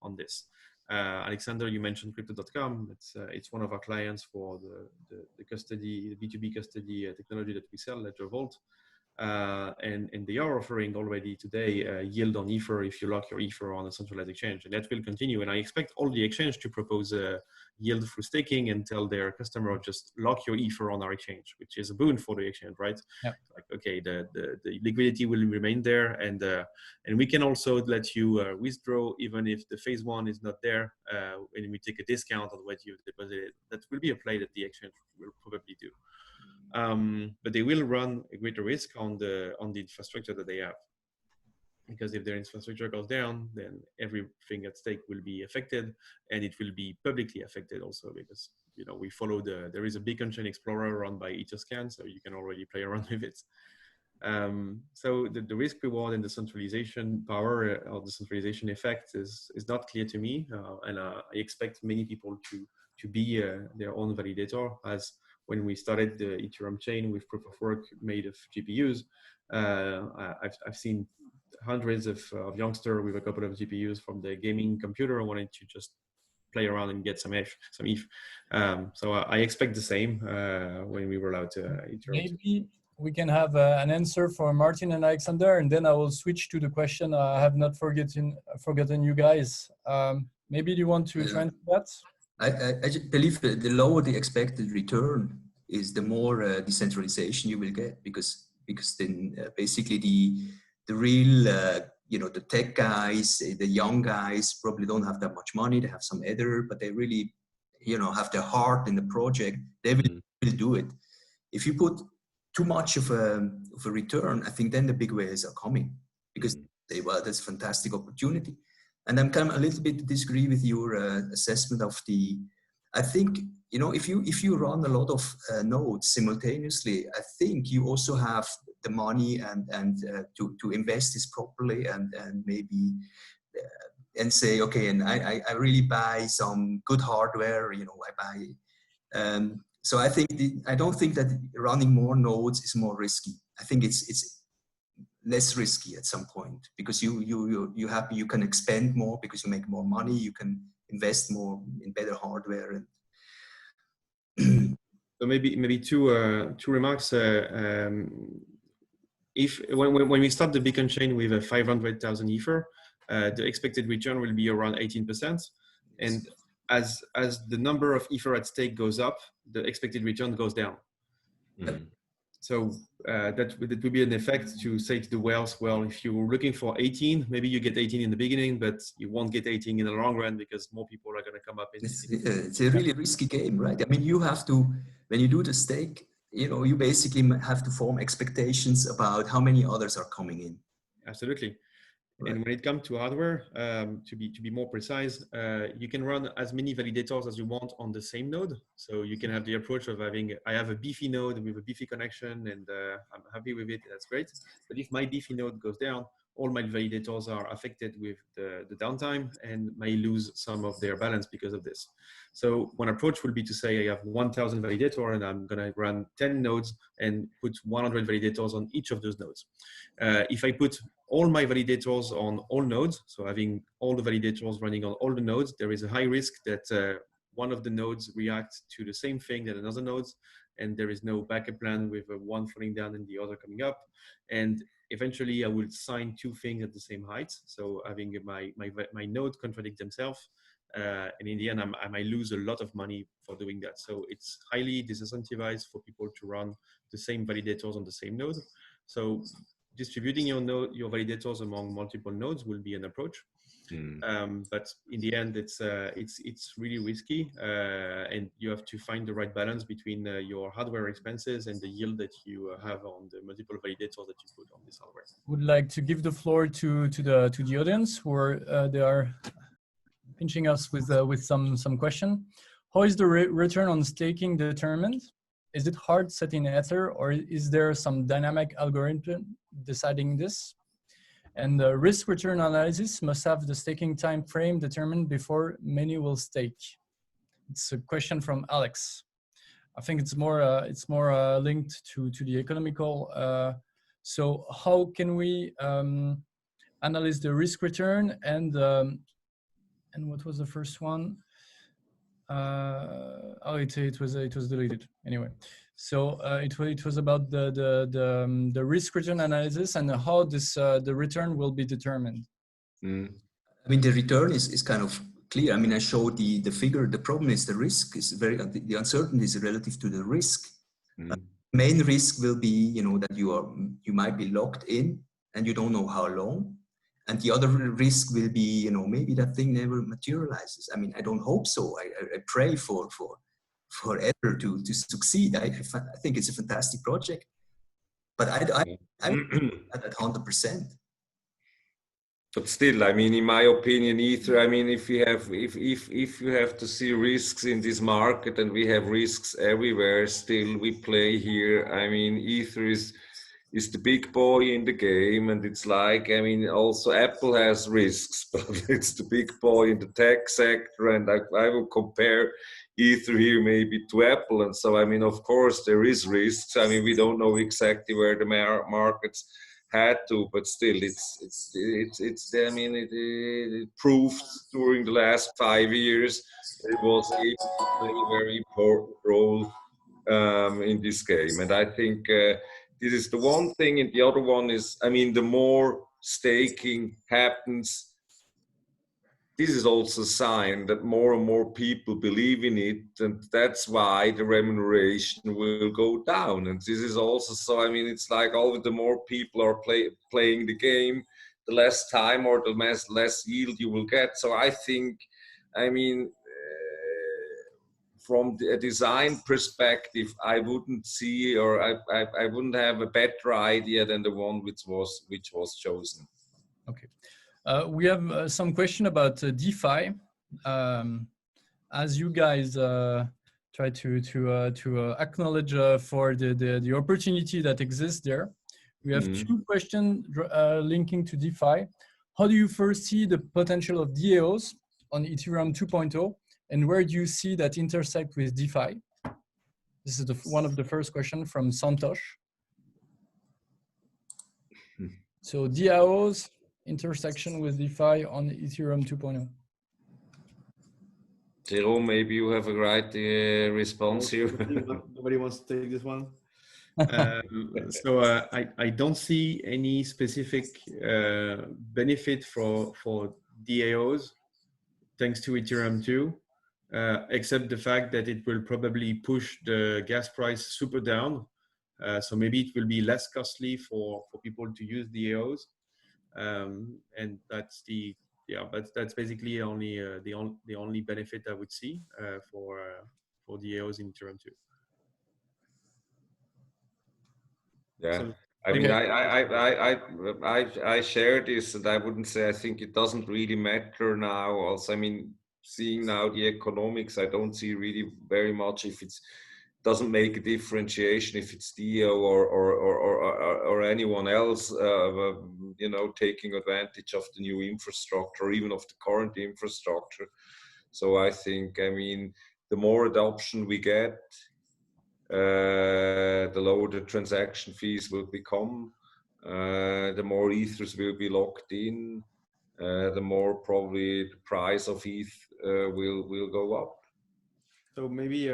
on this. Alexander, you mentioned crypto.com. It's one of our clients for the custody, the B2B custody technology that we sell, Ledger Vault. And they are offering already today yield on Ether if you lock your Ether on a centralized exchange, and that will continue. And I expect all the exchange to propose yield through staking and tell their customer just lock your Ether on our exchange, which is a boon for the exchange, right? Yep. Like, okay, the liquidity will remain there, and we can also let you withdraw even if the phase 1 is not there, and we take a discount on what you've deposited. That will be a play that the exchange will probably do. But they will run a greater risk on the infrastructure that they have. because if their infrastructure goes down, then everything at stake will be affected, and it will be publicly affected also, because we follow there is a beacon chain explorer run by Etherscan, so you can already play around with it. So the risk reward and the centralization power or the centralization effect is not clear to me, and I expect many people to be their own validator, as when we started the Ethereum chain with proof of work made of GPUs, I've seen hundreds of youngsters with a couple of GPUs from the gaming computer wanting to just play around and get some ETH. So I expect the same when we roll out Ethereum. Maybe we can have an answer for Martin and Alexander, and then I will switch to the question. I have not forgotten you guys. Maybe you want to try that? I just believe the lower the expected return is, the more decentralization you will get, because then basically the real the tech guys, the young guys probably don't have that much money. They have some Ether, but they really have their heart in the project. They will do it. If you put too much of a return, I think then the big whales are coming, because they, well, that's a fantastic opportunity. And I'm kind of a little bit disagree with your assessment of the. I think if you run a lot of nodes simultaneously, I think you also have the money and to invest this properly and maybe and say, okay, and I really buy some good hardware. I buy. So I think I don't think that running more nodes is more risky. I think it's less risky at some point, because you can expand more because you make more money. You can invest more in better hardware. And so maybe two remarks. If when we start the beacon chain with 500,000 Ether, the expected return will be around 18%, and as the number of Ether at stake goes up, the expected return goes down. So that would be an effect to say to the whales, well, if you're looking for 18, maybe you get 18 in the beginning, but you won't get 18 in the long run because more people are going to come up. It's a really risky game, right? I mean, you have to, when you do the stake, you basically have to form expectations about how many others are coming in. Absolutely. Right. And when it comes to hardware, to be more precise, you can run as many validators as you want on the same node. So you can have the approach of I have a beefy node with a beefy connection, and I'm happy with it. That's great. But if my beefy node goes down, all my validators are affected with the downtime and may lose some of their balance because of this. So one approach will be to say I have 1,000 validators and I'm going to run 10 nodes and put 100 validators on each of those nodes. If I put all my validators on all nodes, so having all the validators running on all the nodes, there is a high risk that one of the nodes reacts to the same thing that another nodes, and there is no backup plan with one falling down and the other coming up. And eventually I will sign two things at the same height. So having my node contradict themselves, and in the end, I might lose a lot of money for doing that. So it's highly disincentivized for people to run the same validators on the same node. So distributing your validators among multiple nodes will be an approach. But in the end, it's really risky, and you have to find the right balance between your hardware expenses and the yield that you have on the multiple validators that you put on this hardware. Would like to give the floor to the audience, where they are pinching us with some question. How is the return on staking determined? Is it hard setting Ether, or is there some dynamic algorithm deciding this? And the risk return analysis must have the staking time frame determined before many will stake. It's a question from Alex. I think it's more linked to the economical. So how can we analyze the risk return, and what was the first one? It was deleted anyway. So it was about the risk return analysis and how the return will be determined. I mean, the return is kind of clear. I mean, I showed the figure. The problem is the risk is the uncertainty is relative to the risk. Main risk will be, that you might be locked in and you don't know how long. And the other risk will be, maybe that thing never materializes. I mean, I don't hope so. I pray for Ether to succeed. I think it's a fantastic project, but I'm at 100%. But still, I mean, in my opinion, Ether, I mean, if you have to see risks in this market, and we have risks everywhere, still we play here. I mean, Ether is the big boy in the game, and it's like, I mean, also Apple has risks, but it's the big boy in the tech sector, and I will compare Ether here maybe to Apple. And so, I mean, of course, there is risks. I mean, we don't know exactly where the markets had to, but still, I mean, it proved during the last 5 years it was able to play a very important role in this game. And I think this is the one thing, and the other one is, I mean, the more staking happens, this is also a sign that more and more people believe in it, and that's why the remuneration will go down. And this is also, so I mean, it's like all the more people are playing the game, the less time or the less yield you will get. So I think, I mean, from a design perspective, I wouldn't see, or I wouldn't have a better idea than the one which was chosen. Okay. We have some question about DeFi. As you guys try to acknowledge for the opportunity that exists there, we have two questions linking to DeFi. How do you first see the potential of DAOs on Ethereum 2.0, and where do you see that intersect with DeFi? This is one of the first questions from Santosh. So DAOs intersection with DeFi on Ethereum 2.0. Jérôme, maybe you have a right response here. Nobody wants to take this one. I don't see any specific benefit for DAOs thanks to Ethereum 2, except the fact that it will probably push the gas price super down. So maybe it will be less costly for people to use DAOs. And that's that's basically only the only benefit I would see for DAOs in Ethereum 2. Yeah, So, I mean, I share this, and I wouldn't say, I think it doesn't really matter now. Also, I mean, seeing now the economics, I don't see really very much if it doesn't make a differentiation if it's DAO or anyone else, you know, taking advantage of the new infrastructure, or even of the current infrastructure. So I think, I mean, the more adoption we get, the lower the transaction fees will become, the more ethers will be locked in, the more probably the price of ETH will go up. So maybe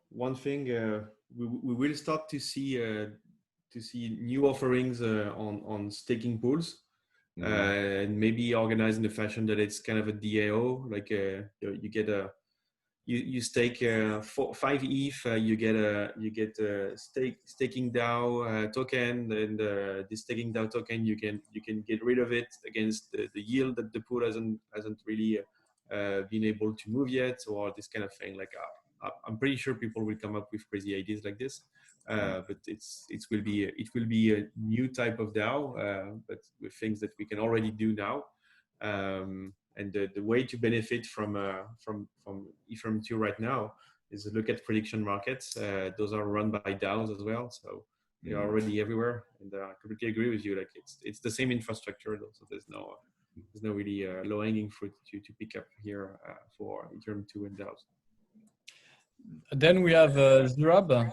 one thing, we will start to see new offerings on staking pools, and maybe organized in a fashion that it's kind of a DAO, like you get a you stake 5 ETH, you get a staking DAO token, and this staking DAO token you can get rid of it against the yield that the pool hasn't really been able to move yet, or this kind of thing. Like I'm pretty sure people will come up with crazy ideas like this, but it will be a new type of DAO, but with things that we can already do now. And the way to benefit from Ethereum 2 right now is look at prediction markets. Those are run by DAOs as well, so they are already everywhere. And I completely agree with you. Like it's the same infrastructure, though, so there's no really low-hanging fruit to pick up here for Ethereum 2 and DAOs. Then we have Zurab.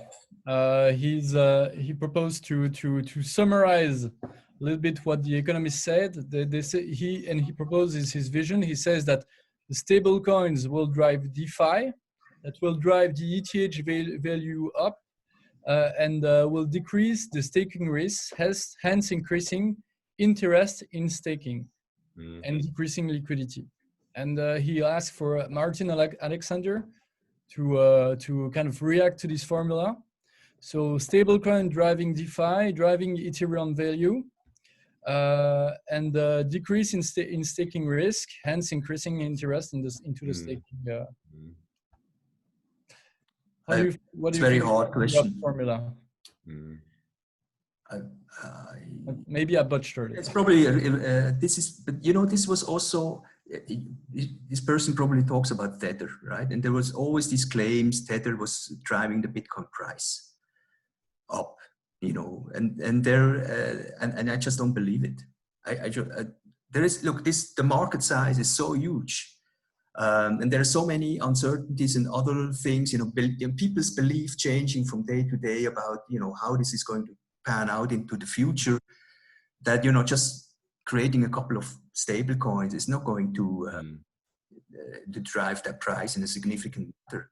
He proposed to summarize a little bit what the economists said. They say he proposes his vision. He says that the stable coins will drive DeFi, that will drive the ETH value up, and will decrease the staking risk, hence increasing interest in staking and decreasing liquidity. And he asked for Martin Alexander to kind of react to this formula. So stablecoin driving DeFi, driving Ethereum value, and decrease in staking risk, hence increasing interest into the staking. It's a very hard question. Formula? Maybe I butchered it. It's probably this is, but you know, this was also this person probably talks about Tether, right? And there was always these claims Tether was driving the Bitcoin price up, you know, and there and I just don't believe it. There is, look, the market size is so huge, and there are so many uncertainties and other things, you know, people's belief changing from day to day about, you know, how this is going to pan out into the future, that, you know, just creating a couple of stable coins is not going to drive that price in a significant manner.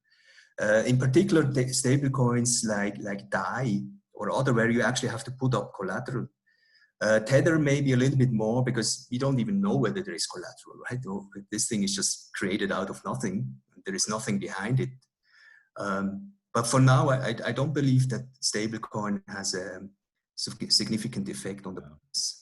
In particular, the stable coins like DAI or other, where you actually have to put up collateral. Tether maybe a little bit more, because we don't even know whether there is collateral, right? Or this thing is just created out of nothing. There is nothing behind it. But for now, I don't believe that stablecoin has a significant effect on the price.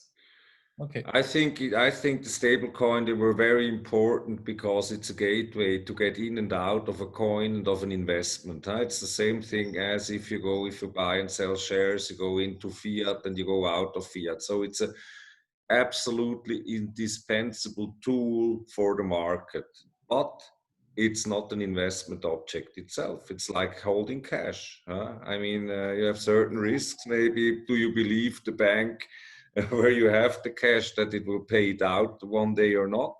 Okay. I think the stable coin, they were very important because it's a gateway to get in and out of a coin and of an investment. It's the same thing as if you buy and sell shares, you go into fiat and you go out of fiat. So it's a absolutely indispensable tool for the market, but it's not an investment object itself. It's like holding cash. I mean, you have certain risks. Maybe, do you believe the bank where you have the cash that it will pay it out one day or not?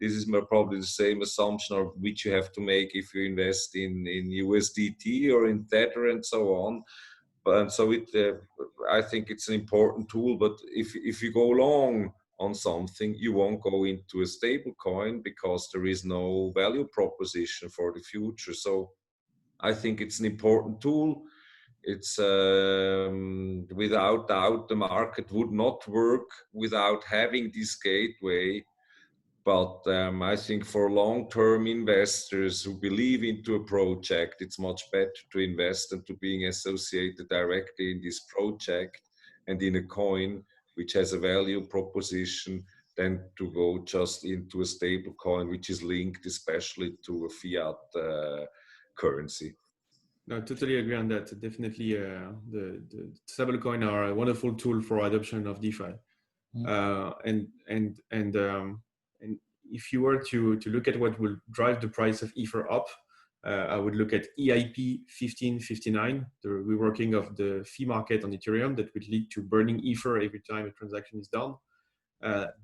This is probably the same assumption of which you have to make if you invest in USDT or in Tether and so on. But so I think it's an important tool. But if you go long on something, you won't go into a stable coin because there is no value proposition for the future. So I think it's an important tool. It's without doubt, the market would not work without having this gateway. But I think for long-term investors who believe into a project, it's much better to invest and to being associated directly in this project and in a coin which has a value proposition than to go just into a stable coin which is linked especially to a fiat currency. No, I totally agree on that. Definitely, the stablecoin are a wonderful tool for adoption of DeFi. And if you were to look at what will drive the price of Ether up, I would look at EIP 1559, the reworking of the fee market on Ethereum that would lead to burning Ether every time a transaction is done.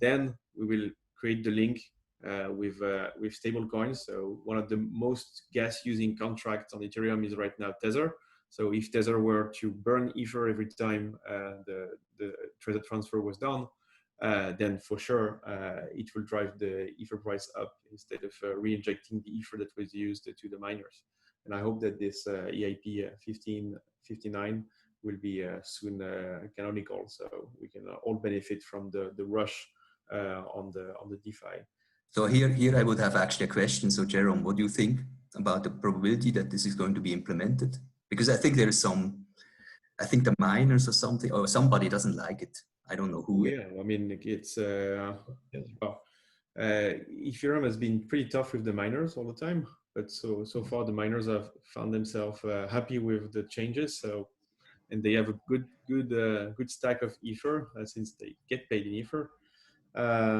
Then we will create the link with stable coins. So one of the most gas using contracts on Ethereum is right now Tether. So if Tether were to burn Ether every time the transfer was done, then for sure it will drive the Ether price up instead of re-injecting the Ether that was used to the miners. And I hope that this EIP 1559 will be soon canonical, so we can all benefit from the rush on the DeFi. So here I would have actually a question. So Jérôme, what do you think about the probability that this is going to be implemented? Because I think there is I think the miners or something, or somebody doesn't like it. I don't know who. Yeah, I mean, it's Ethereum has been pretty tough with the miners all the time, but so far the miners have found themselves happy with the changes. So, and they have a good stack of Ether since they get paid in Ether.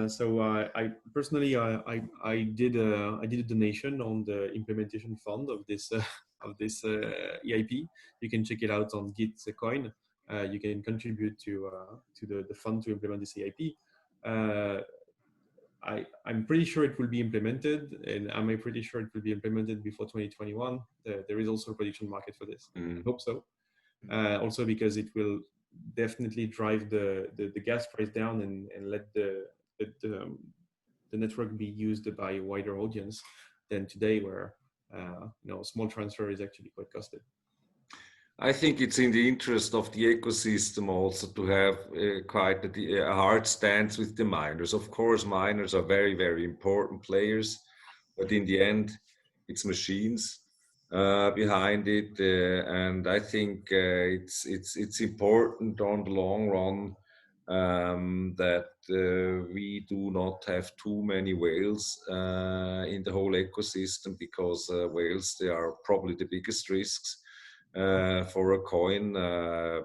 So I personally I did a donation on the implementation fund of this EIP. You can check it out on Gitcoin. You can contribute to the fund to implement this EIP. I'm pretty sure it will be implemented, and I'm pretty sure it will be implemented before 2021. There is also a prediction market for this. I hope so. Also because it will definitely drive the gas price down and let the network be used by a wider audience than today, where small transfer is actually quite costly. I think it's in the interest of the ecosystem also to have quite a hard stance with the miners. Of course, miners are very, very important players, but in the end, it's machines behind it, and I think it's important on the long run that we do not have too many whales in the whole ecosystem, because whales, they are probably the biggest risks. for a coin,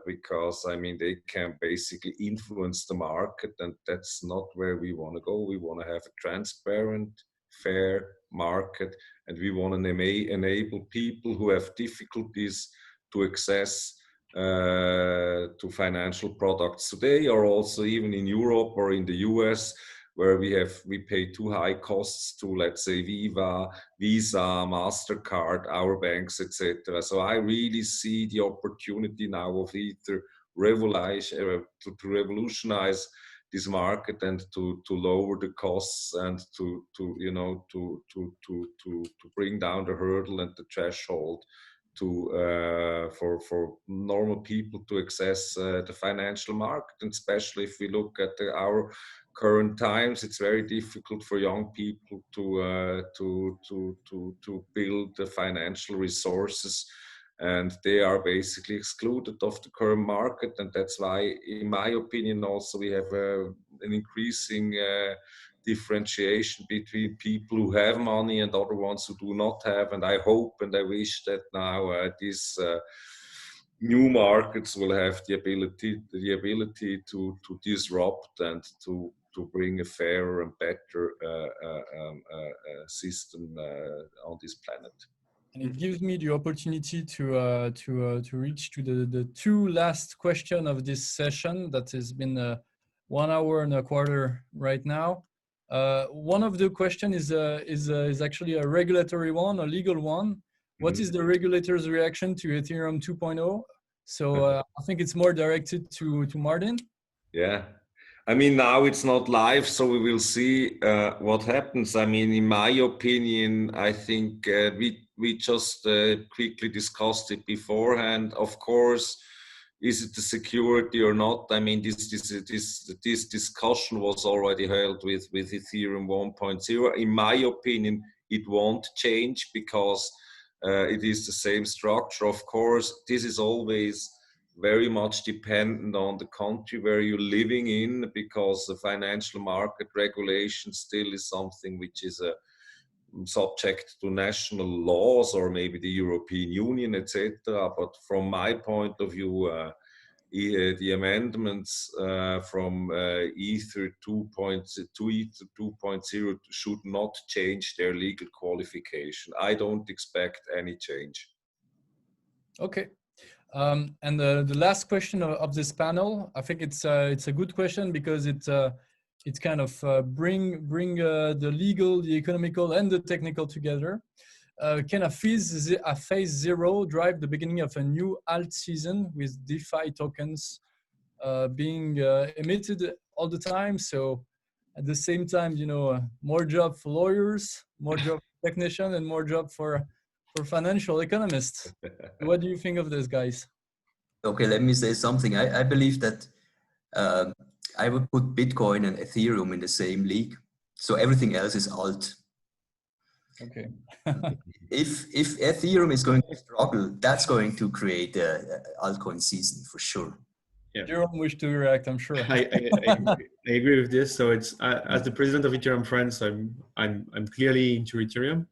because I mean they can basically influence the market, and that's not where we want to go. We want to have a transparent, fair market, and we want to enable people who have difficulties to access to financial products today, or also even in Europe or in the US, where we pay too high costs to, let's say, Visa, MasterCard, our banks, etc. So I really see the opportunity now of either to revolutionize this market and to lower the costs and to bring down the hurdle and the threshold for normal people to access the financial market. And especially if we look at our current times, it's very difficult for young people to build the financial resources, and they are basically excluded of the current market. And that's why, in my opinion, also we have an increasing differentiation between people who have money and other ones who do not have. And I hope and I wish that now these new markets will have the ability to disrupt and to bring a fairer and better system on this planet. And it gives me the opportunity to reach to the two last questions of this session that has been 1 hour and a quarter right now. One of the questions is actually a regulatory one, a legal one. What is the regulator's reaction to Ethereum 2.0? So I think it's more directed to Martin. Yeah. I mean, now it's not live, so we will see what happens. I mean, in my opinion, I think we just quickly discussed it beforehand. Of course, is it the security or not? I mean, this discussion was already held with Ethereum 1.0. In my opinion, it won't change because it is the same structure. Of course, this is always very much dependent on the country where you're living in, because the financial market regulation still is something which is subject to national laws or maybe the European Union, etc. But from my point of view, the amendments from Ether 2.0 should not change their legal qualification. I don't expect any change. Okay. And the last question of this panel, I think it's a good question because it's kind of bring the legal, the economical, and the technical together. Can a phase zero drive the beginning of a new alt season with DeFi tokens being emitted all the time? So at the same time, more job for lawyers, more job for technicians, and more job for financial economists. What do you think of this, guys? Okay, let me say something. I believe that I would put Bitcoin and Ethereum in the same league. So everything else is alt. Okay. If Ethereum is going to struggle, that's going to create an altcoin season for sure. Yeah. Jérôme wish to react, I'm sure. I agree with this. So it's as the president of Ethereum France, I'm clearly into Ethereum.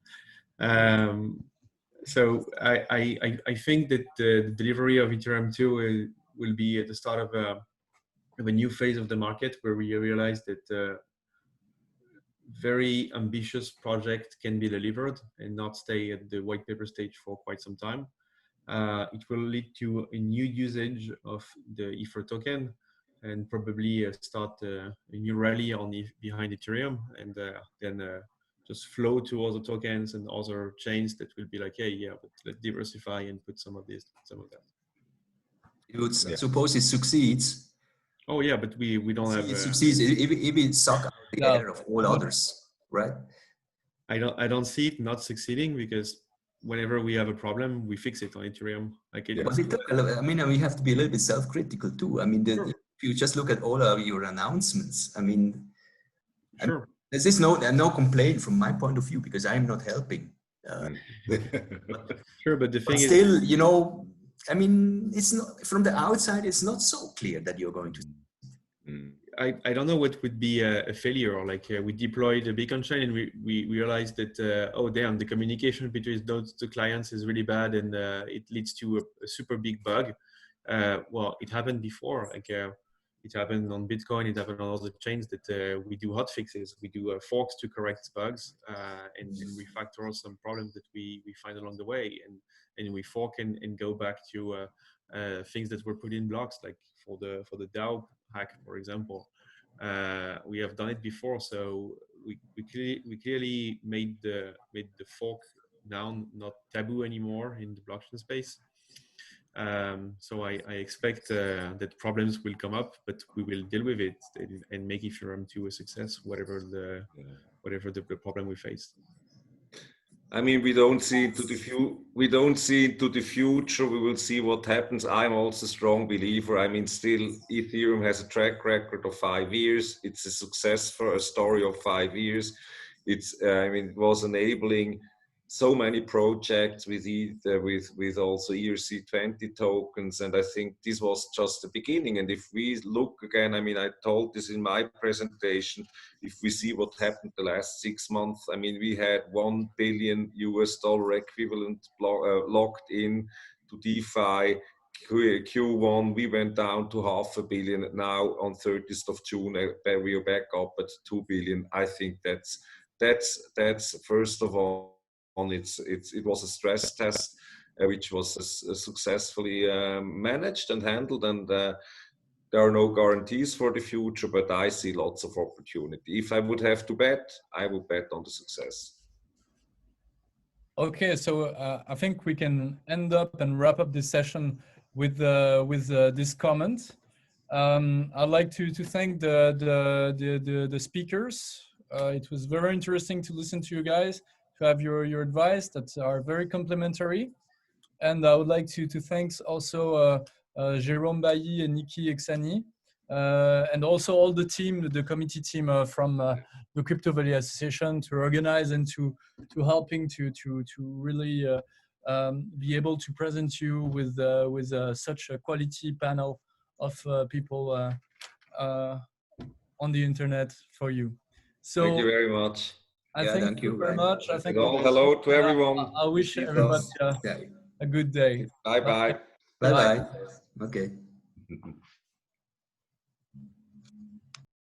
So I think that the delivery of Ethereum 2 will be at the start of a new phase of the market, where we realize that very ambitious project can be delivered and not stay at the white paper stage for quite some time. It will lead to a new usage of the Ether token and probably start a new rally behind Ethereum, and then just flow to other tokens and other chains that will be like, hey, yeah, but let's diversify and put some of this, some of that. You would suppose it succeeds. Oh yeah, but we don't have. It succeeds if it suck out the air of all others, right? I don't see it not succeeding, because whenever we have a problem, we fix it on Ethereum. Like it. But I mean, we have to be a little bit self-critical too. I mean, if you just look at all of your announcements, I mean, sure. There's no complaint from my point of view, because I'm not helping. Sure, but the thing is, still, I mean, it's not from the outside. It's not so clear that you're going to. I don't know what would be a failure. Like we deployed a beacon chain and we realized that, oh damn, the communication between those two clients is really bad and it leads to a super big bug. Well, it happened before. Like it happened on Bitcoin, it happened on other chains that we do hot fixes, we do forks to correct bugs and refactor some problems that we find along the way, and we fork and go back to things that were put in blocks, like for the DAO hack, for example. We have done it before, so we clearly made the fork now not taboo anymore in the blockchain space. So I expect that problems will come up, but we will deal with it and make Ethereum to a success, whatever the problem we face. I mean, we don't see into the future. We will see what happens. I'm also a strong believer. I mean, still, Ethereum has a track record of 5 years. It's a success for a story of 5 years. It's, I mean, it was enabling so many projects with with also ERC20 tokens, and I think this was just the beginning. And if we look again, I mean, I told this in my presentation, if we see what happened the last 6 months, I mean, we had $1 billion equivalent locked in to DeFi. Q1 we went down to $500 million. Now on 30th of June we are back up at 2 billion. I think that's first of all, it was a stress test which was successfully managed and handled, and there are no guarantees for the future, but I see lots of opportunity. If I would have to bet, I would bet on the success. Okay, so I think we can end up and wrap up this session with this comment. I'd like to thank the speakers. It was very interesting to listen to you guys, to have your advice that are very complimentary. And I would like to thank also Jérôme Bailly and Niki Exani, and also all the team, the committee team from the Crypto Valley Association, to organize and to helping to really be able to present you with such a quality panel of people on the internet for you. So thank you very much. I thank you very much. I think hello to everyone. I wish everybody a good day. Bye bye. Bye bye. Okay.